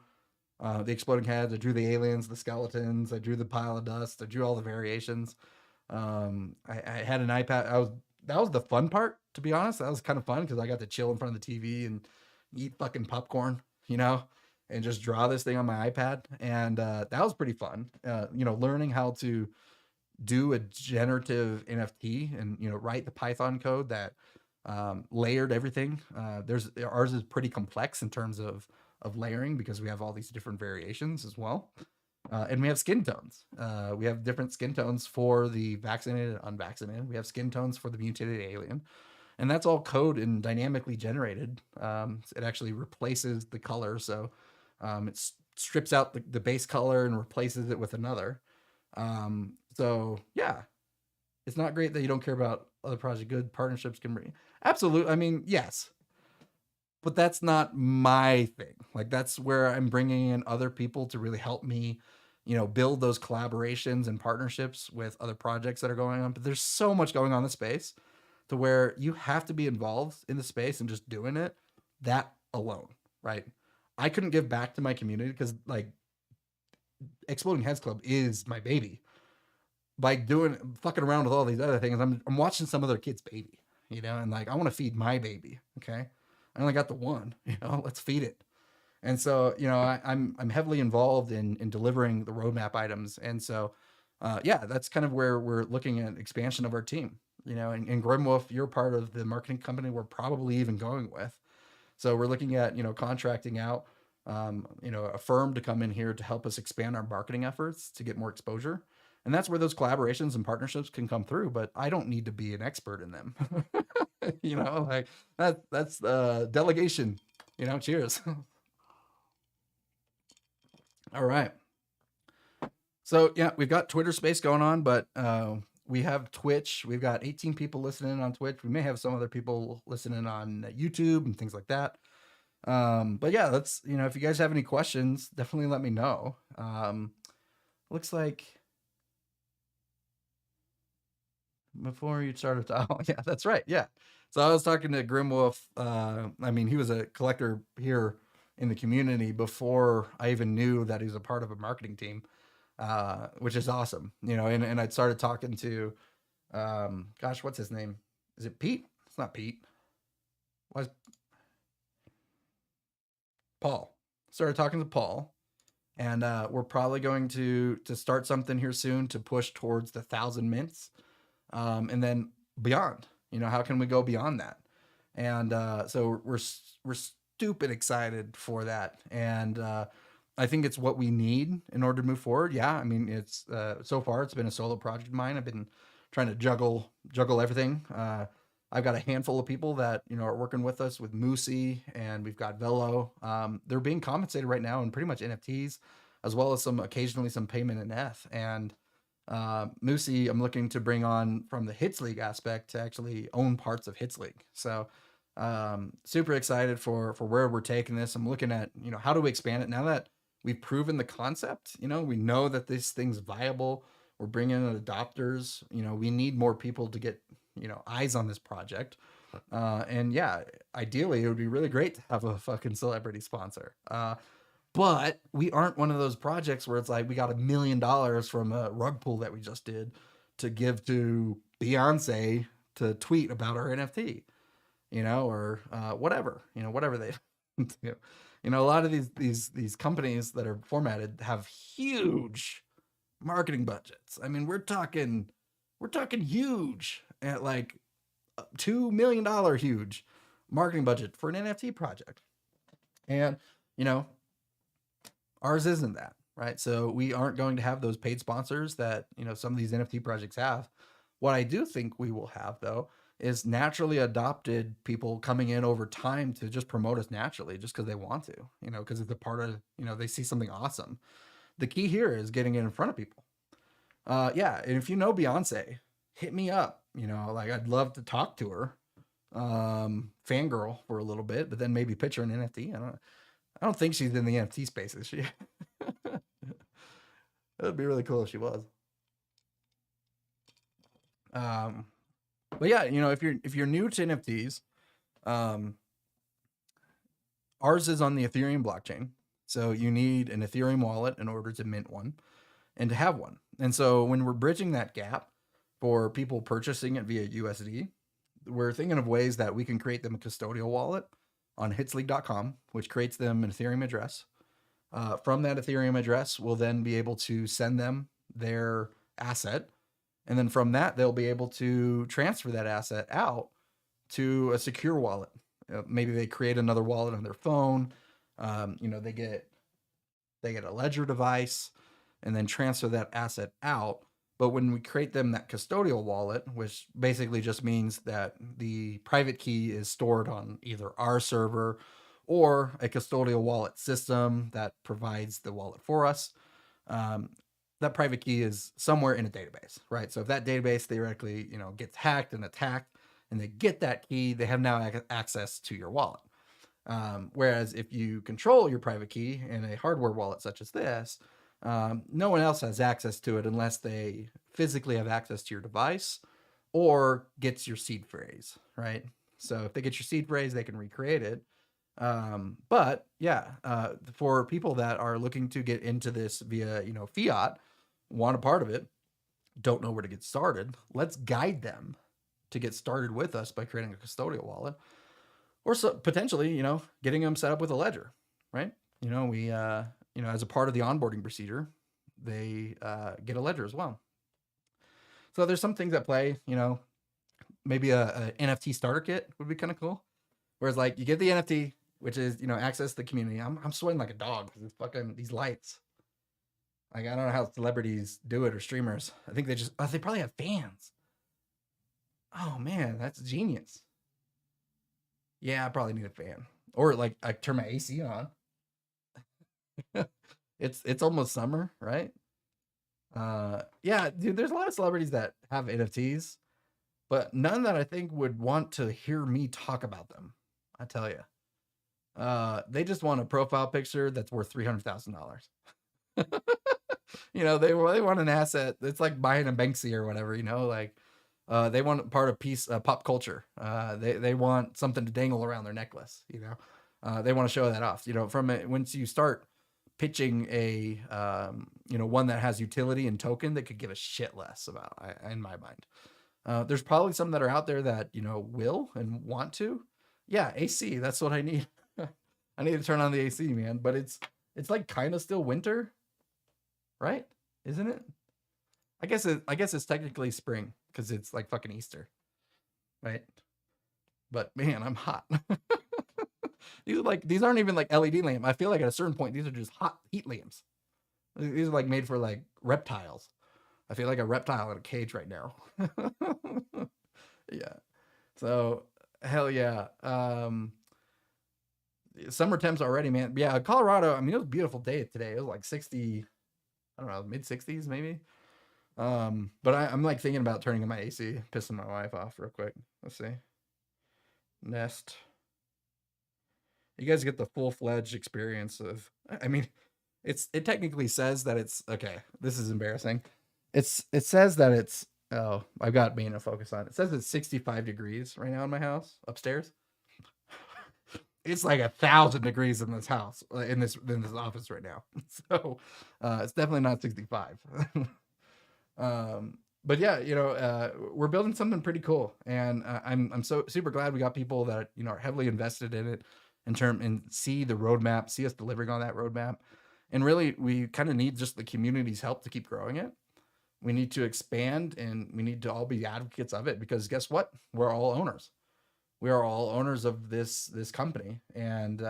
the exploding heads, I drew the aliens, the skeletons, I drew the pile of dust, I drew all the variations. I had an iPad. That was the fun part, to be honest. That was kind of fun because I got to chill in front of the TV and eat fucking popcorn, and just draw this thing on my iPad. And that was pretty fun. Learning how to do a generative NFT and, write the Python code that layered everything. Ours is pretty complex in terms of layering, because we have all these different variations as well. And we have skin tones. We have different skin tones for the vaccinated and unvaccinated. We have skin tones for the mutated alien. And that's all code and dynamically generated. It actually replaces the color. So it strips out the base color and replaces it with another. So yeah, it's not great that you don't care about other project. Good partnerships can bring. Absolutely. I mean, yes. But that's not my thing. Like, that's where I'm bringing in other people to really help me, build those collaborations and partnerships with other projects that are going on. But there's so much going on in the space to where you have to be involved in the space and just doing it that alone, right? I couldn't give back to my community because like Exploding Heads Club is my baby. By doing fucking around with all these other things, I'm watching some other kid's baby, and like I want to feed my baby. Okay, I only got the one, let's feed it. And so, I'm heavily involved in delivering the roadmap items, and so, yeah, that's kind of where we're looking at expansion of our team. And Grimwolf, you're part of the marketing company we're probably even going with. So we're looking at contracting out, a firm to come in here to help us expand our marketing efforts to get more exposure, and that's where those collaborations and partnerships can come through. But I don't need to be an expert in them. Like that's delegation. Cheers. All right. So yeah, we've got Twitter Space going on, but we have Twitch. We've got 18 people listening on Twitch. We may have some other people listening on YouTube and things like that. But yeah, let's if you guys have any questions, definitely let me know. Looks like before you started to, oh yeah, that's right, yeah. So I was talking to Grimwolf. I mean, he was a collector here in the community before I even knew that he was a part of a marketing team, which is awesome. And I started talking to, gosh, what's his name? Is it Pete? It's not Pete. Was Paul? Started talking to Paul, and we're probably going to start something here soon to push towards the 1,000 mints, and then beyond. How can we go beyond that? And so we're stupid excited for that, and I think it's what we need in order to move forward. Yeah, I mean, it's so far it's been a solo project of mine. I've been trying to juggle everything. I've got a handful of people that are working with us with Moosey, and we've got Velo. They're being compensated right now in pretty much NFTs, as well as some occasionally some payment in F. And Moosey, I'm looking to bring on from the Hits League aspect to actually own parts of Hits League. So super excited for where we're taking this. I'm looking at how do we expand it now that we've proven the concept. We know that this thing's viable. We're bringing in adopters. We need more people to get eyes on this project. And yeah, ideally it would be really great to have a fucking celebrity sponsor. But we aren't one of those projects where it's like we got $1 million from a rug pull that we just did to give to Beyonce to tweet about our NFT, or whatever, whatever they do. A lot of these companies that are formatted have huge marketing budgets. I mean, we're talking huge, at like $2 million huge marketing budget for an NFT project. And, ours isn't that, right? So we aren't going to have those paid sponsors that, some of these NFT projects have. What I do think we will have, though, is naturally adopted people coming in over time to just promote us naturally just because they want to, because it's a part of, they see something awesome. The key here is getting it in front of people. Yeah, and if you know Beyonce, hit me up. Like I'd love to talk to her, fangirl for a little bit, but then maybe pitch her an NFT. I don't think she's in the NFT space, is she? That'd be really cool if she was. But yeah, if you're new to NFTs, ours is on the Ethereum blockchain. So you need an Ethereum wallet in order to mint one and to have one. And so when we're bridging that gap for people purchasing it via USD, we're thinking of ways that we can create them a custodial wallet on hitsleague.com, which creates them an Ethereum address. From that Ethereum address, we'll then be able to send them their asset. And then from that, they'll be able to transfer that asset out to a secure wallet. Maybe they create another wallet on their phone. They get a ledger device and then transfer that asset out. But when we create them that custodial wallet, which basically just means that the private key is stored on either our server or a custodial wallet system that provides the wallet for us, that private key is somewhere in a database, right? So if that database theoretically, gets hacked and attacked and they get that key, they have now access to your wallet. Whereas if you control your private key in a hardware wallet such as this, no one else has access to it unless they physically have access to your device or gets your seed phrase, right? So if they get your seed phrase, they can recreate it. But yeah, for people that are looking to get into this via, fiat, want a part of it, don't know where to get started, let's guide them to get started with us by creating a custodial wallet, or so potentially, getting them set up with a ledger, right? We, as a part of the onboarding procedure, they get a ledger as well. So there's some things at play, maybe a NFT starter kit would be kind of cool. Whereas like you get the NFT, which is, access to the community. I'm sweating like a dog because it's fucking these lights. Like I don't know how celebrities do it or streamers. I think they probably have fans. Oh man, that's genius. Yeah, I probably need a fan. Or like I turn my AC on. It's almost summer, right? Yeah, dude, there's a lot of celebrities that have NFTs, but none that I think would want to hear me talk about them. I tell you. They just want a profile picture that's worth $300,000. They want an asset. It's like buying a Banksy or whatever. Like they want part of pop culture. They want something to dangle around their necklace. They want to show that off. From it, once you start pitching a one that has utility and token, they could give a shit less about. In my mind, there's probably some that are out there that will and want to. Yeah, AC. That's what I need. I need to turn on the AC, man. But it's like kind of still winter, right? Isn't it? I guess it's technically spring because it's like fucking Easter, right? But man, I'm hot. These aren't even like LED lamp. I feel like at a certain point these are just hot heat lamps. These are like made for like reptiles. I feel like a reptile in a cage right now. Yeah. So hell yeah. Summer temps already, man. Yeah, Colorado. I mean, it was a beautiful day today. It was like 60. I don't know, mid 60s maybe. But I'm like thinking about turning on my AC, pissing my wife off real quick. Let's see. Nest. You guys get the full fledged experience of. I mean, it technically says that it's okay. This is embarrassing. It says that it's. Oh, I've got main to focus on. It says it's 65 degrees right now in my house upstairs. It's like 1,000 degrees in this house in this office right now. So it's definitely not 65. But yeah, we're building something pretty cool, and I'm so super glad we got people that are heavily invested in it, and see the roadmap, see us delivering on that roadmap, and really we kind of need just the community's help to keep growing it. We need to expand, and we need to all be advocates of it because guess what? We're all owners. We are all owners of this company, and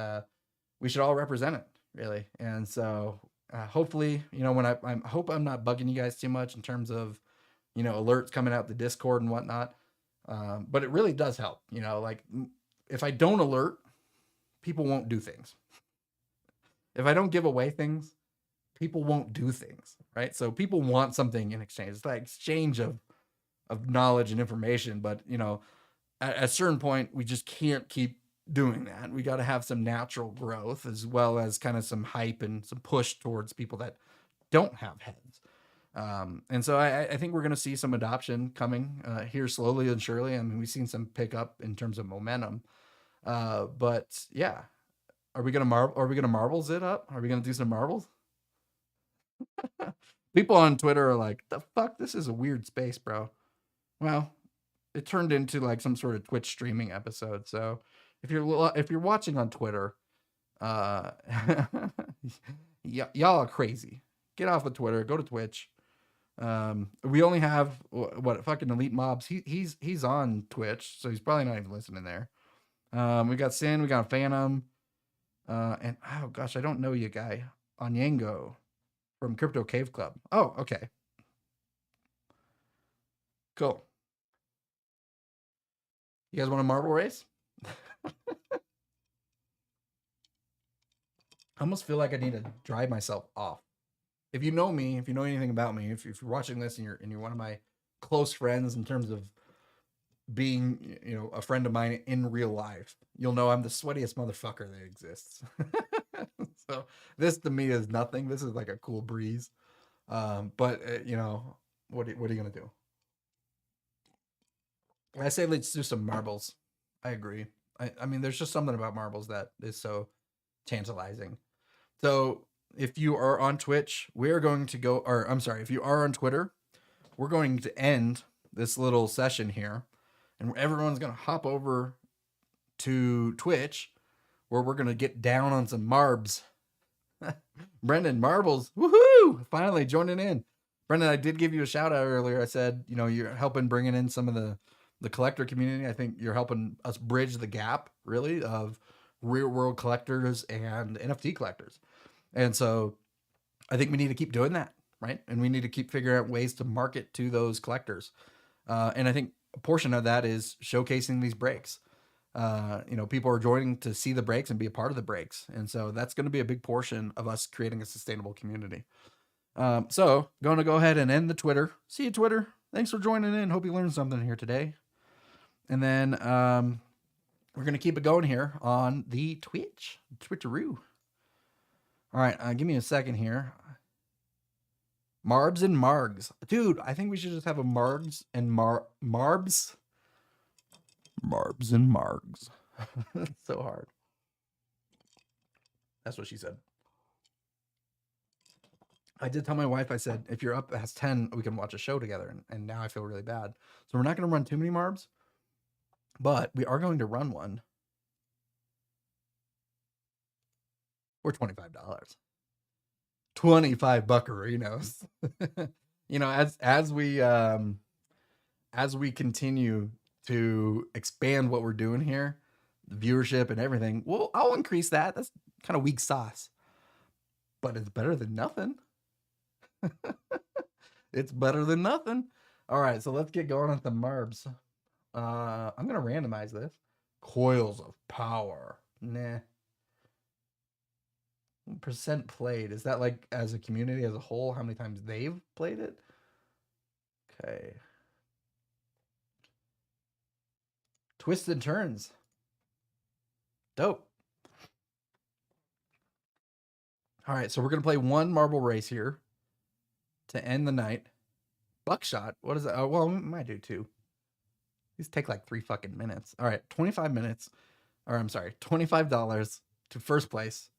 we should all represent it really. And so hopefully, when I hope I'm not bugging you guys too much in terms of alerts coming out the Discord and whatnot. But it really does help. Like if I don't alert, people won't do things. If I don't give away things, people won't do things, right? So people want something in exchange. It's like exchange of knowledge and information, but at a certain point, we just can't keep doing that. We got to have some natural growth as well as kind of some hype and some push towards people that don't have heads. And so I think we're going to see some adoption coming here slowly and surely. I mean, we've seen some pickup in terms of momentum. But yeah, Are we gonna marbles it up? Are we gonna do some marbles? People on Twitter are like, "The fuck, this is a weird space, bro." Well, it turned into like some sort of Twitch streaming episode. So if you're watching on Twitter, uh, y'all are crazy. Get off of Twitter. Go to Twitch. We only have what fucking Elite Mobs. He's on Twitch, so he's probably not even listening there. We got Sin. We got Phantom. And oh gosh, I don't know you, guy. Onyango from Crypto Cave Club. Oh, okay, cool. You guys want a marble race? I almost feel like I need to drive myself off. If you know me, if you know anything about me, if you're watching this and you're one of my close friends in terms of being a friend of mine in real life, you'll know I'm the sweatiest motherfucker that exists. So this to me is nothing. This is like a cool breeze. But what are you gonna do? I say let's do some marbles. I agree. I mean, there's just something about marbles that is so tantalizing. So if you are on Twitch, we're going to go, or I'm sorry, if you are on Twitter, we're going to end this little session here, and everyone's going to hop over to Twitch where we're going to get down on some marbs. Brendan, marbles, woohoo! Finally joining in. Brendan, I did give you a shout out earlier. I said, you're helping bringing in some of the collector community. I think you're helping us bridge the gap, really, of real world collectors and NFT collectors. And so I think we need to keep doing that, right? And we need to keep figuring out ways to market to those collectors. And I think a portion of that is showcasing these breaks. People are joining to see the breaks and be a part of the breaks. And so that's going to be a big portion of us creating a sustainable community. So going to go ahead and end the Twitter. See you, Twitter. Thanks for joining in. Hope you learned something here today. And then we're going to keep it going here on the Twitcheroo. All right, give me a second here. Marbs and Margs. Dude, I think we should just have a Margs and Marbs. Marbs and Margs. It's so hard. That's what she said. I did tell my wife, I said, if you're up past 10, we can watch a show together. And now I feel really bad. So we're not going to run too many Marbs, but we are going to run one for $25. 25 buccarinos. As we continue to expand what we're doing here, the viewership and everything, I'll increase that. That's kind of weak sauce, but it's better than nothing. It's better than nothing. All right, so let's get going with the Marbs. I'm gonna randomize this. Coils of Power. Nah. Percent played. Is that like as a community as a whole, how many times they've played it? Okay. Twists and turns. Dope. All right, so we're gonna play one marble race here to end the night. Buckshot. What is that? Oh, well, we might do two. These take like 3 fucking minutes. All right, 25 minutes. Or I'm sorry, $25 to first place.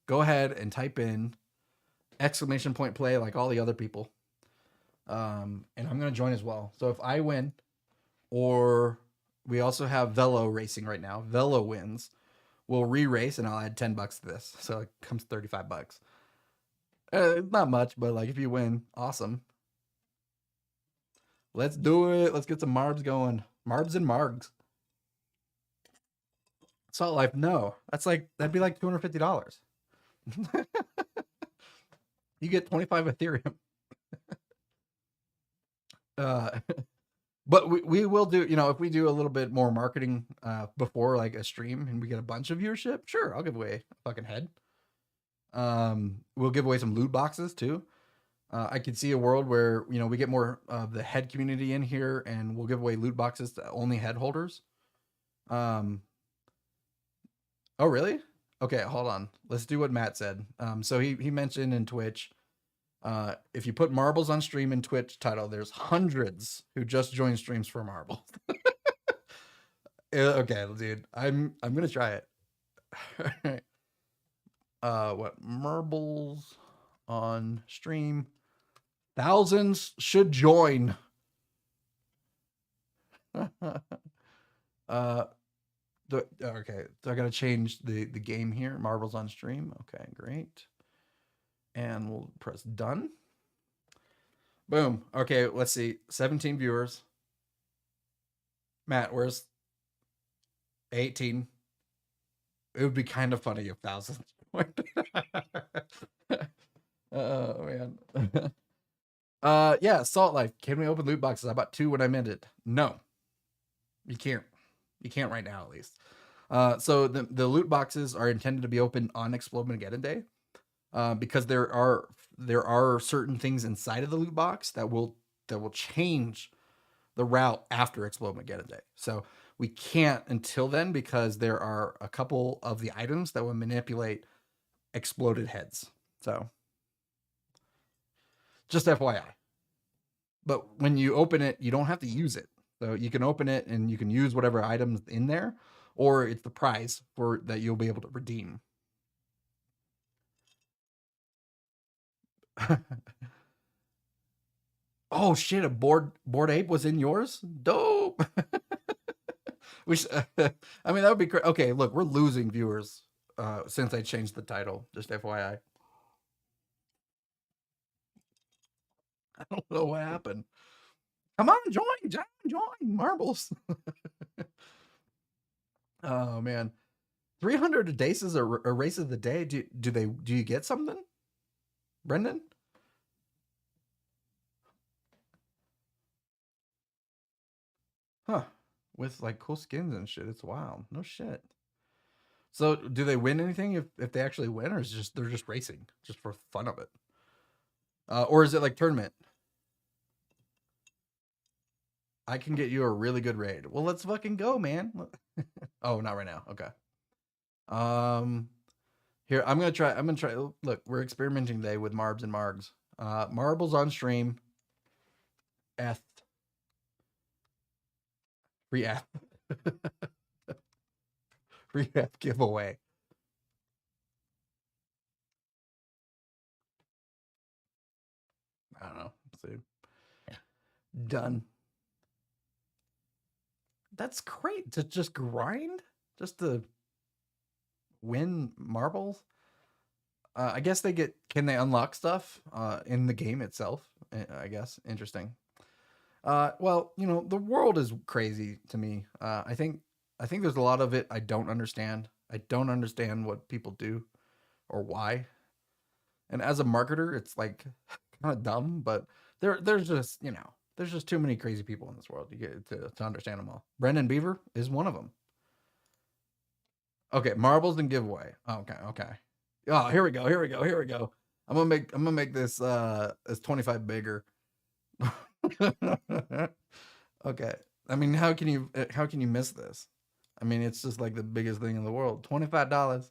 Go ahead and type in exclamation point play like all the other people. And I'm going to join as well. So if I win, or we also have Velo racing right now. Velo wins. We'll re-race and I'll add $10 to this. So it comes $35. Not much, but like if you win, awesome. Let's do it. Let's get some Marbs going. Marbs and Margs. Salt Life, no. That'd be like $250. You get 25 Ethereum. But we will do, if we do a little bit more marketing before like a stream and we get a bunch of viewership, sure, I'll give away a fucking head. We'll give away some loot boxes too. I could see a world where, we get more of the head community in here and we'll give away loot boxes to only head holders. Oh, really? Okay, hold on. Let's do what Matt said. So he mentioned in Twitch, if you put marbles on stream in Twitch title, there's hundreds who just joined streams for marbles. Okay, dude, I'm gonna try it. All right. What marbles on stream? Thousands should join. Okay, so I gotta change the game here. Marbles on stream. Okay, great. And we'll press done. Boom. Okay, let's see. 17 viewers. Matt, where's 18? It would be kind of funny if thousands. Oh man. Yeah, Salt Life. Can we open loot boxes? I bought 2 when I meant it. No. You can't. You can't right now, at least. So the loot boxes are intended to be open on Explodemageddon Day, because there are certain things inside of the loot box that will change the route after Explodemageddon Day. So we can't until then, because there are a couple of the items that will manipulate exploded heads. So just FYI. But when you open it, you don't have to use it. So you can open it and you can use whatever items in there, or it's the prize for that you'll be able to redeem. Oh shit! A board ape was in yours. Dope. Which I mean that would be okay. Look, we're losing viewers since I changed the title. Just FYI. I don't know what happened. Come on, join marbles. Oh man, 300 daces a race of the day. Do you get something, Brendan? Huh? With like cool skins and shit. It's wild. No shit. So do they win anything if they actually win, or is it just they're just racing just for fun of it? Or is it like tournament? I can get you a really good raid. Well, let's fucking go, man. Oh, not right now. Okay. Um, here I'm gonna try. I'm gonna try. Look, we're experimenting today with Marbs and Margs. Marbles on stream. F free F free F giveaway. I don't know. Let's see. Done. That's great to just grind, just to win marbles. I guess they get. Can they unlock stuff in the game itself? I guess interesting. Well, you know, the world is crazy to me. I think there's a lot of it I don't understand. I don't understand what people do or why. And as a marketer, it's like kind of dumb, but there's just, there's just too many crazy people in this world. You get to understand them all. Brendan Beaver is one of them. Okay, marbles and giveaway. Okay, okay. Oh, here we go. Here we go. Here we go. I'm gonna make this 25 bigger. Okay. I mean, how can you miss this? I mean, it's just like the biggest thing in the world. $25.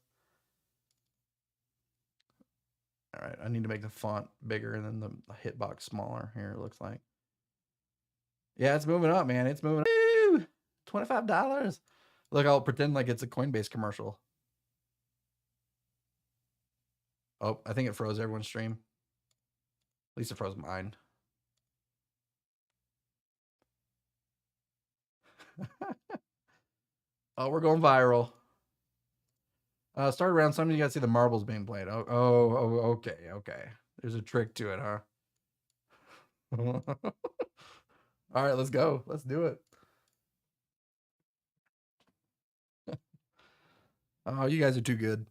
All right, I need to make the font bigger and then the hitbox smaller. Here it looks like. Yeah, it's moving up, man. It's moving up. Woo! $25. Look, I'll pretend like it's a Coinbase commercial. Oh, I think it froze everyone's stream. At least it froze mine. Oh, we're going viral. Start around something. You gotta see the marbles being played. Oh, okay, okay. There's a trick to it, huh? All right, let's go. Let's do it. Oh, you guys are too good.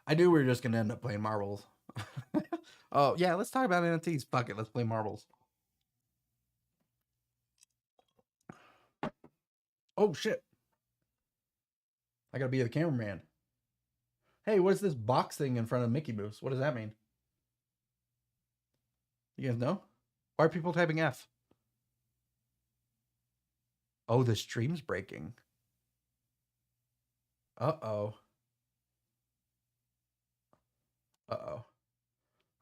I knew we were just gonna end up playing marbles. Oh yeah, let's talk about NFTs. Fuck it, let's play marbles. Oh shit! I gotta be the cameraman. Hey, what's this box thing in front of Mickey Mouse? What does that mean? You guys know? Why are people typing F? Oh, the stream's breaking. Uh-oh. Uh-oh.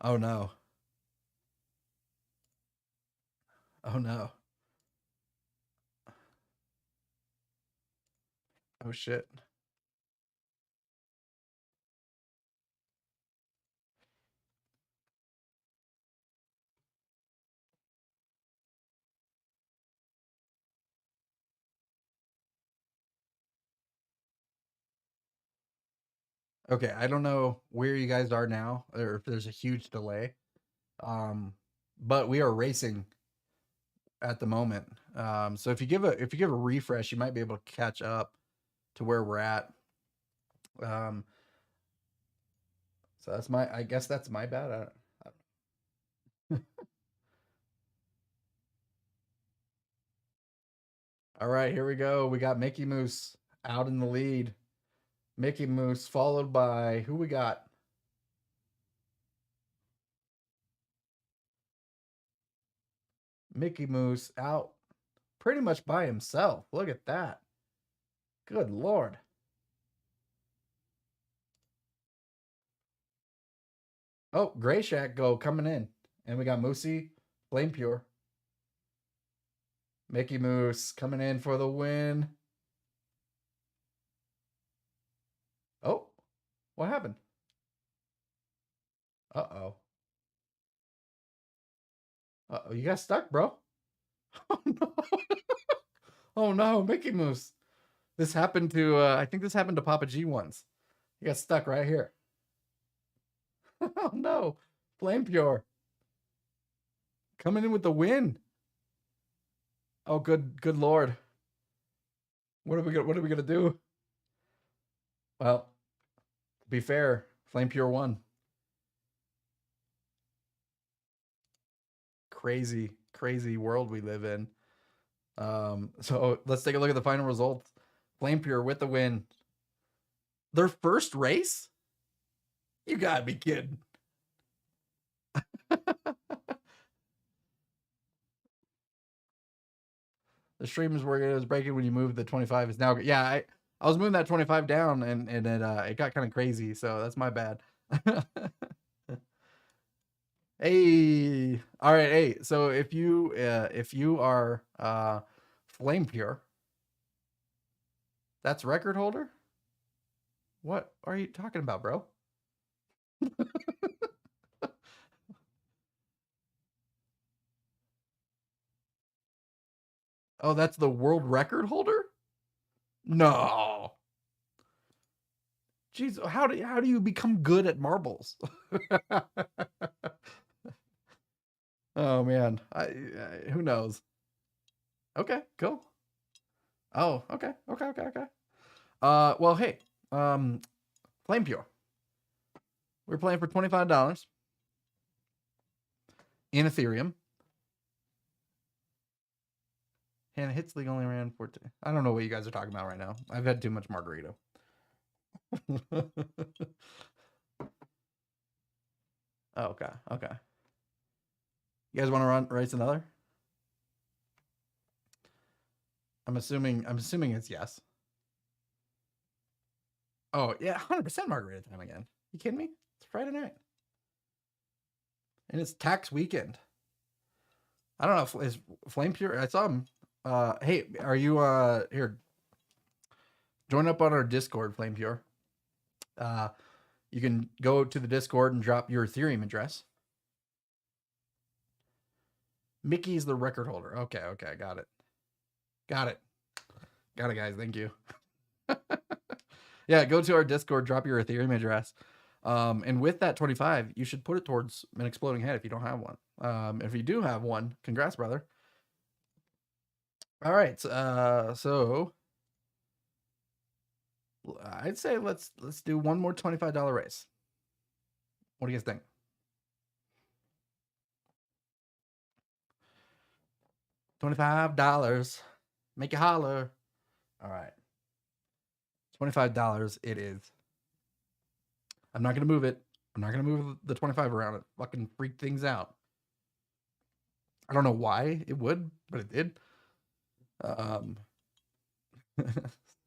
Oh no. Oh no. Oh shit. Okay, I don't know where you guys are now or if there's a huge delay. Um, but we are racing at the moment. So if you give a refresh, you might be able to catch up to where we're at. Um, so I guess that's my bad. All right, here we go. We got Mickey Mouse out in the lead. Mickey Mouse followed by who we got? Mickey Mouse out pretty much by himself. Look at that. Good Lord. Oh, Gray Shack go coming in. And we got Moosey, Flame Pure. Mickey Mouse coming in for the win. What happened? Uh-oh. Uh-oh, you got stuck, bro. Oh no. Oh no, Mickey Moose. This happened to I think this happened to Papa G once. He got stuck right here. Oh no. Flame Pure. Coming in with the win. Oh good lord. What are we gonna do? Well, to be fair, Flame Pure won. Crazy world we live in. So let's take a look at the final results. Flame Pure with the win. Their first race? You gotta be kidding. The stream is working. It was breaking when you moved the 25. Is now. Yeah, I was moving that 25 down and it got kind of crazy. So that's my bad. Hey, all right. Hey, so if you are Flame Pure, that's record holder. What are you talking about, bro? Oh, that's the world record holder? No. Jeez, how do you become good at marbles? Oh man, who knows? Okay, cool. Oh, okay. Well, hey, Flame Pure. We're playing for $25 in Ethereum. And Hits League only ran 14. I don't know what you guys are talking about right now. I've had too much margarita. Oh, okay. You guys want to race another? I'm assuming it's yes. Oh yeah, 100% margarita time again. You kidding me? It's Friday night, and it's tax weekend. I don't know if is Flame Pure. I saw him. Hey, are you here? Join up on our Discord, Flame Pure. You can go to the Discord and drop your Ethereum address. Mickey's the record holder. Okay, got it, guys. Thank you. Yeah, go to our Discord, drop your Ethereum address. And with that 25, you should put it towards an exploding head if you don't have one. If you do have one, congrats, brother. All right. So I'd say let's do one more $25 race. What do you guys think? $25. Make it holler. All right. $25 it is. I'm not gonna move it. I'm not gonna move the 25 around. It fucking freak things out. I don't know why it would, but it did.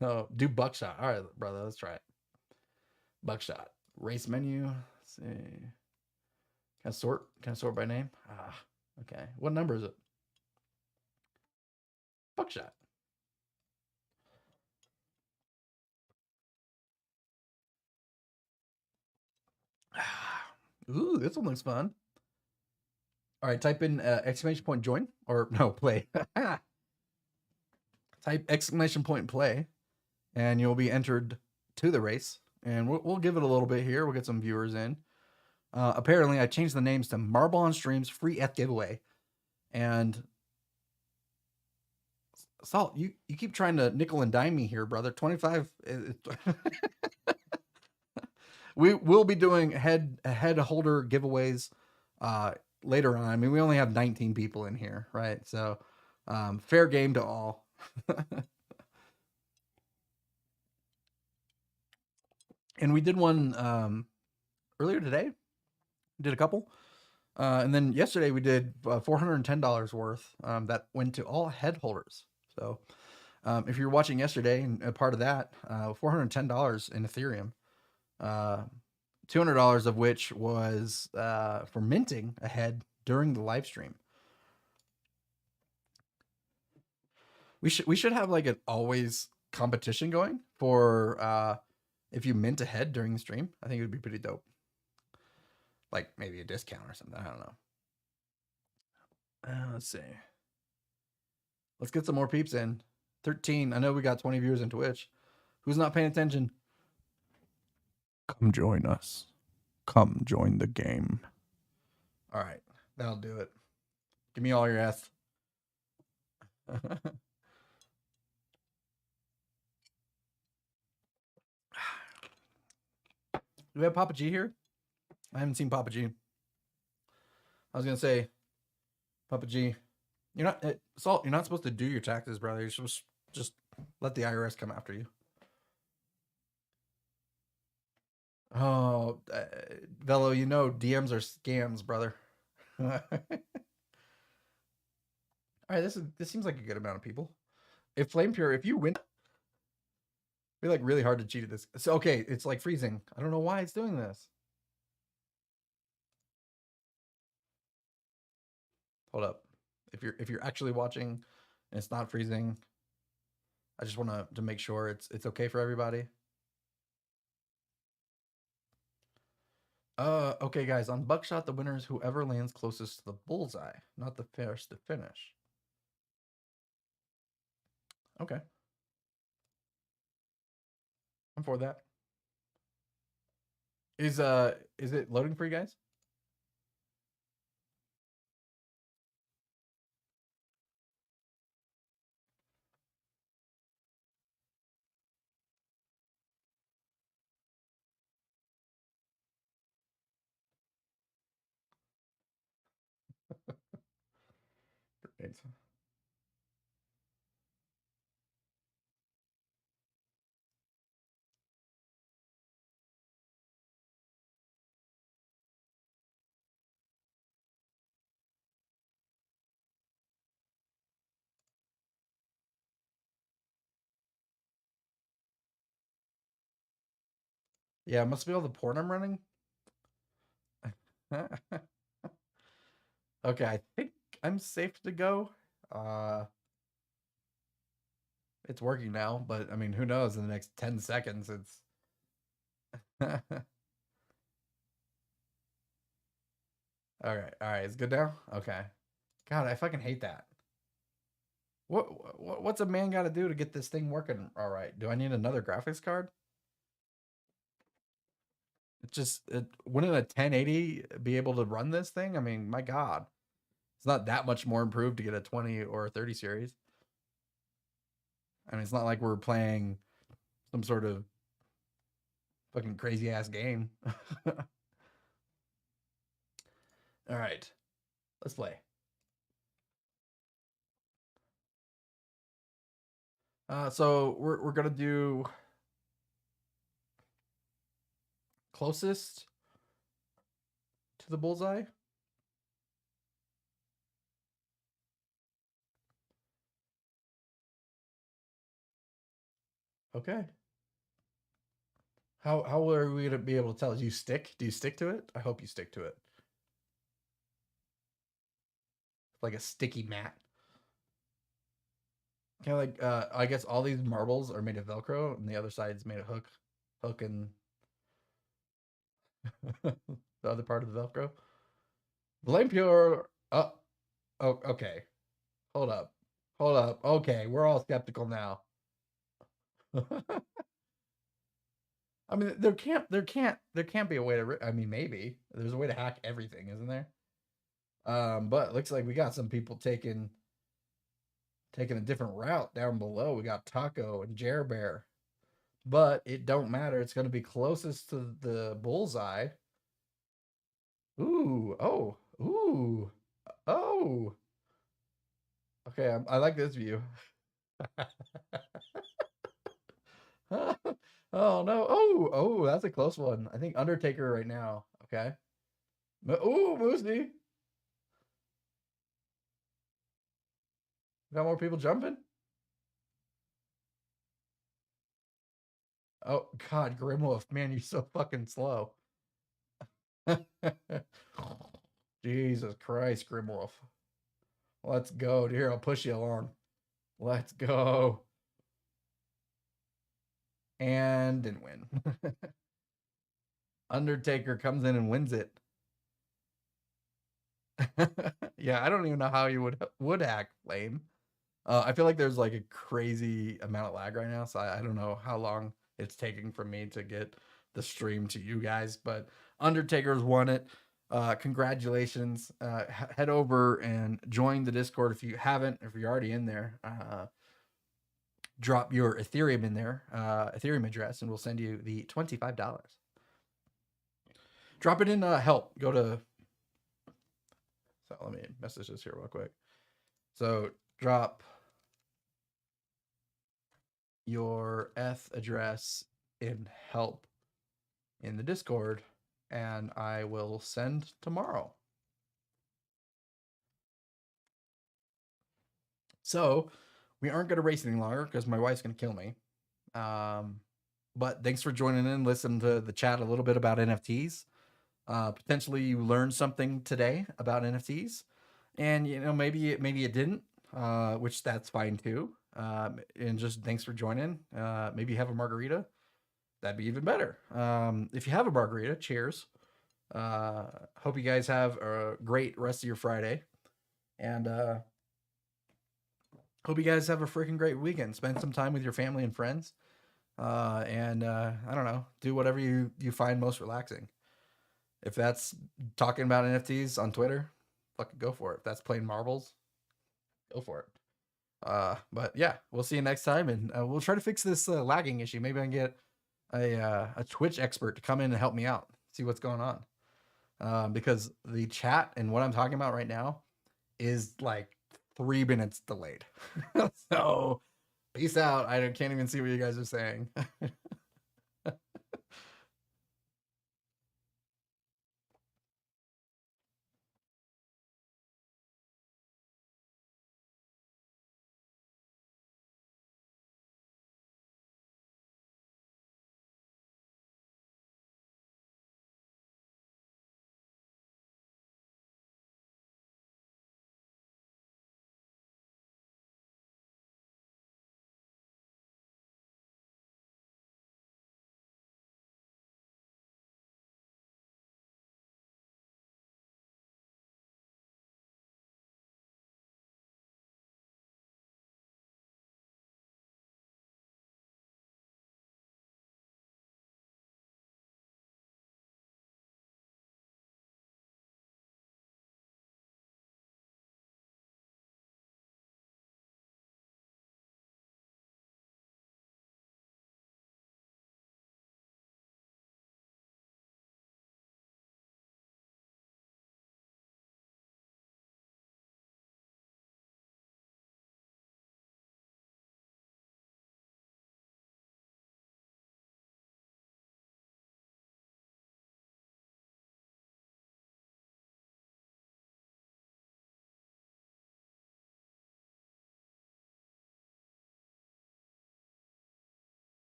No, do buckshot. All right, brother, let's try it. Buckshot. Race menu. Let's see. Can I sort by name? Okay. What number is it? Buckshot. Ooh, this one looks fun. All right, type in exclamation point join or no play. Type exclamation point play, and you'll be entered to the race. And we'll give it a little bit here. We'll get some viewers in. Apparently, I changed the names to Marble on Streams free F giveaway. And Salt, you keep trying to nickel and dime me here, brother. 25. We will be doing head holder giveaways later on. I mean, we only have 19 people in here, right? So fair game to all. And we did one earlier today. We did a couple. And then yesterday we did $410 worth that went to all head holders. So if you're watching yesterday and a part of that, $410 in Ethereum, $200 of which was for minting a head during the live stream. We should have like an always competition going for If you mint ahead during the stream, I think it would be pretty dope. Like maybe a discount or something. I don't know. Let's see. Let's get some more peeps in. 13. I know we got 20 viewers in Twitch. Who's not paying attention? Come join us. Come join the game. All right. That'll do it. Give me all your ass. Do we have Papa G here? I haven't seen Papa G. I was gonna say, Papa G, you're not Salt. You're not supposed to do your taxes, brother. You're supposed to just let the IRS come after you. Oh, Velo, you know DMs are scams, brother. All right, this seems like a good amount of people. If Flame Pure, if you win, it'd be like really hard to cheat at this. So okay, it's like freezing. I don't know why it's doing this. Hold up. If you're actually watching and it's not freezing, I just want to make sure it's okay for everybody. Okay, guys. On Buckshot, the winner is whoever lands closest to the bullseye, not the first to finish. Okay, I'm for that. Is it loading for you guys? Great. Yeah, it must be all the porn I'm running. Okay, I think I'm safe to go. It's working now, but I mean, who knows? In the next 10 seconds, it's. All right, it's good now. Okay. God, I fucking hate that. What's a man got to do to get this thing working? All right. Do I need another graphics card? Wouldn't a 1080 be able to run this thing? I mean, my God, it's not that much more improved to get a 20 or a 30 series. I mean, it's not like we're playing some sort of fucking crazy ass game. All right, let's play. So we're gonna do closest to the bullseye. Okay. How are we gonna be able to tell? Do you stick? Do you stick to it? I hope you stick to it. Like a sticky mat. Kind of like I guess all these marbles are made of Velcro, and the other side's made of hook, and the other part of the Velcro. Blame pure. Oh, okay. Hold up. Hold up. Okay, we're all skeptical now. I mean, there can't be a way to. I mean, maybe there's a way to hack everything, isn't there? But it looks like we got some people taking a different route down below. We got Taco and Jer Bear, but it don't matter. It's going to be closest to the bullseye. Ooh, oh, ooh, oh. Okay, I like this view. Oh no! Oh, that's a close one. I think Undertaker right now. Okay. Ooh, Moosey. Got more people jumping. Oh God, Grimwolf, man, you're so fucking slow. Jesus Christ, Grimwolf. Let's go. Here, I'll push you along. Let's go. and didn't win. Undertaker comes in and wins it. Yeah, I don't even know how you would hack Flame. I feel like there's like a crazy amount of lag right now, so I don't know how long it's taking for me to get the stream to you guys. But Undertaker's won it. Congratulations. Head over and join the Discord if you haven't. If you're already in there, drop your Ethereum in there, Ethereum address, and we'll send you the $25. Drop it in help. Go to. So let me message this here real quick. So drop your ETH address in help in the Discord, and I will send tomorrow. So we aren't going to race any longer because my wife's going to kill me. But thanks for joining in. Listen to the chat a little bit about NFTs. Potentially you learned something today about NFTs, and maybe it didn't, which that's fine too. And just thanks for joining. Maybe you have a margarita. That'd be even better. If you have a margarita, cheers. Hope you guys have a great rest of your Friday, and hope you guys have a freaking great weekend. Spend some time with your family and friends, and I don't know, do whatever you find most relaxing. If that's talking about NFTs on Twitter, fucking go for it. If that's playing marbles, go for it. But yeah, we'll see you next time, and we'll try to fix this lagging issue. Maybe I can get a Twitch expert to come in and help me out, see what's going on. Because the chat and what I'm talking about right now is like 3 minutes delayed. So peace out. I can't even see what you guys are saying.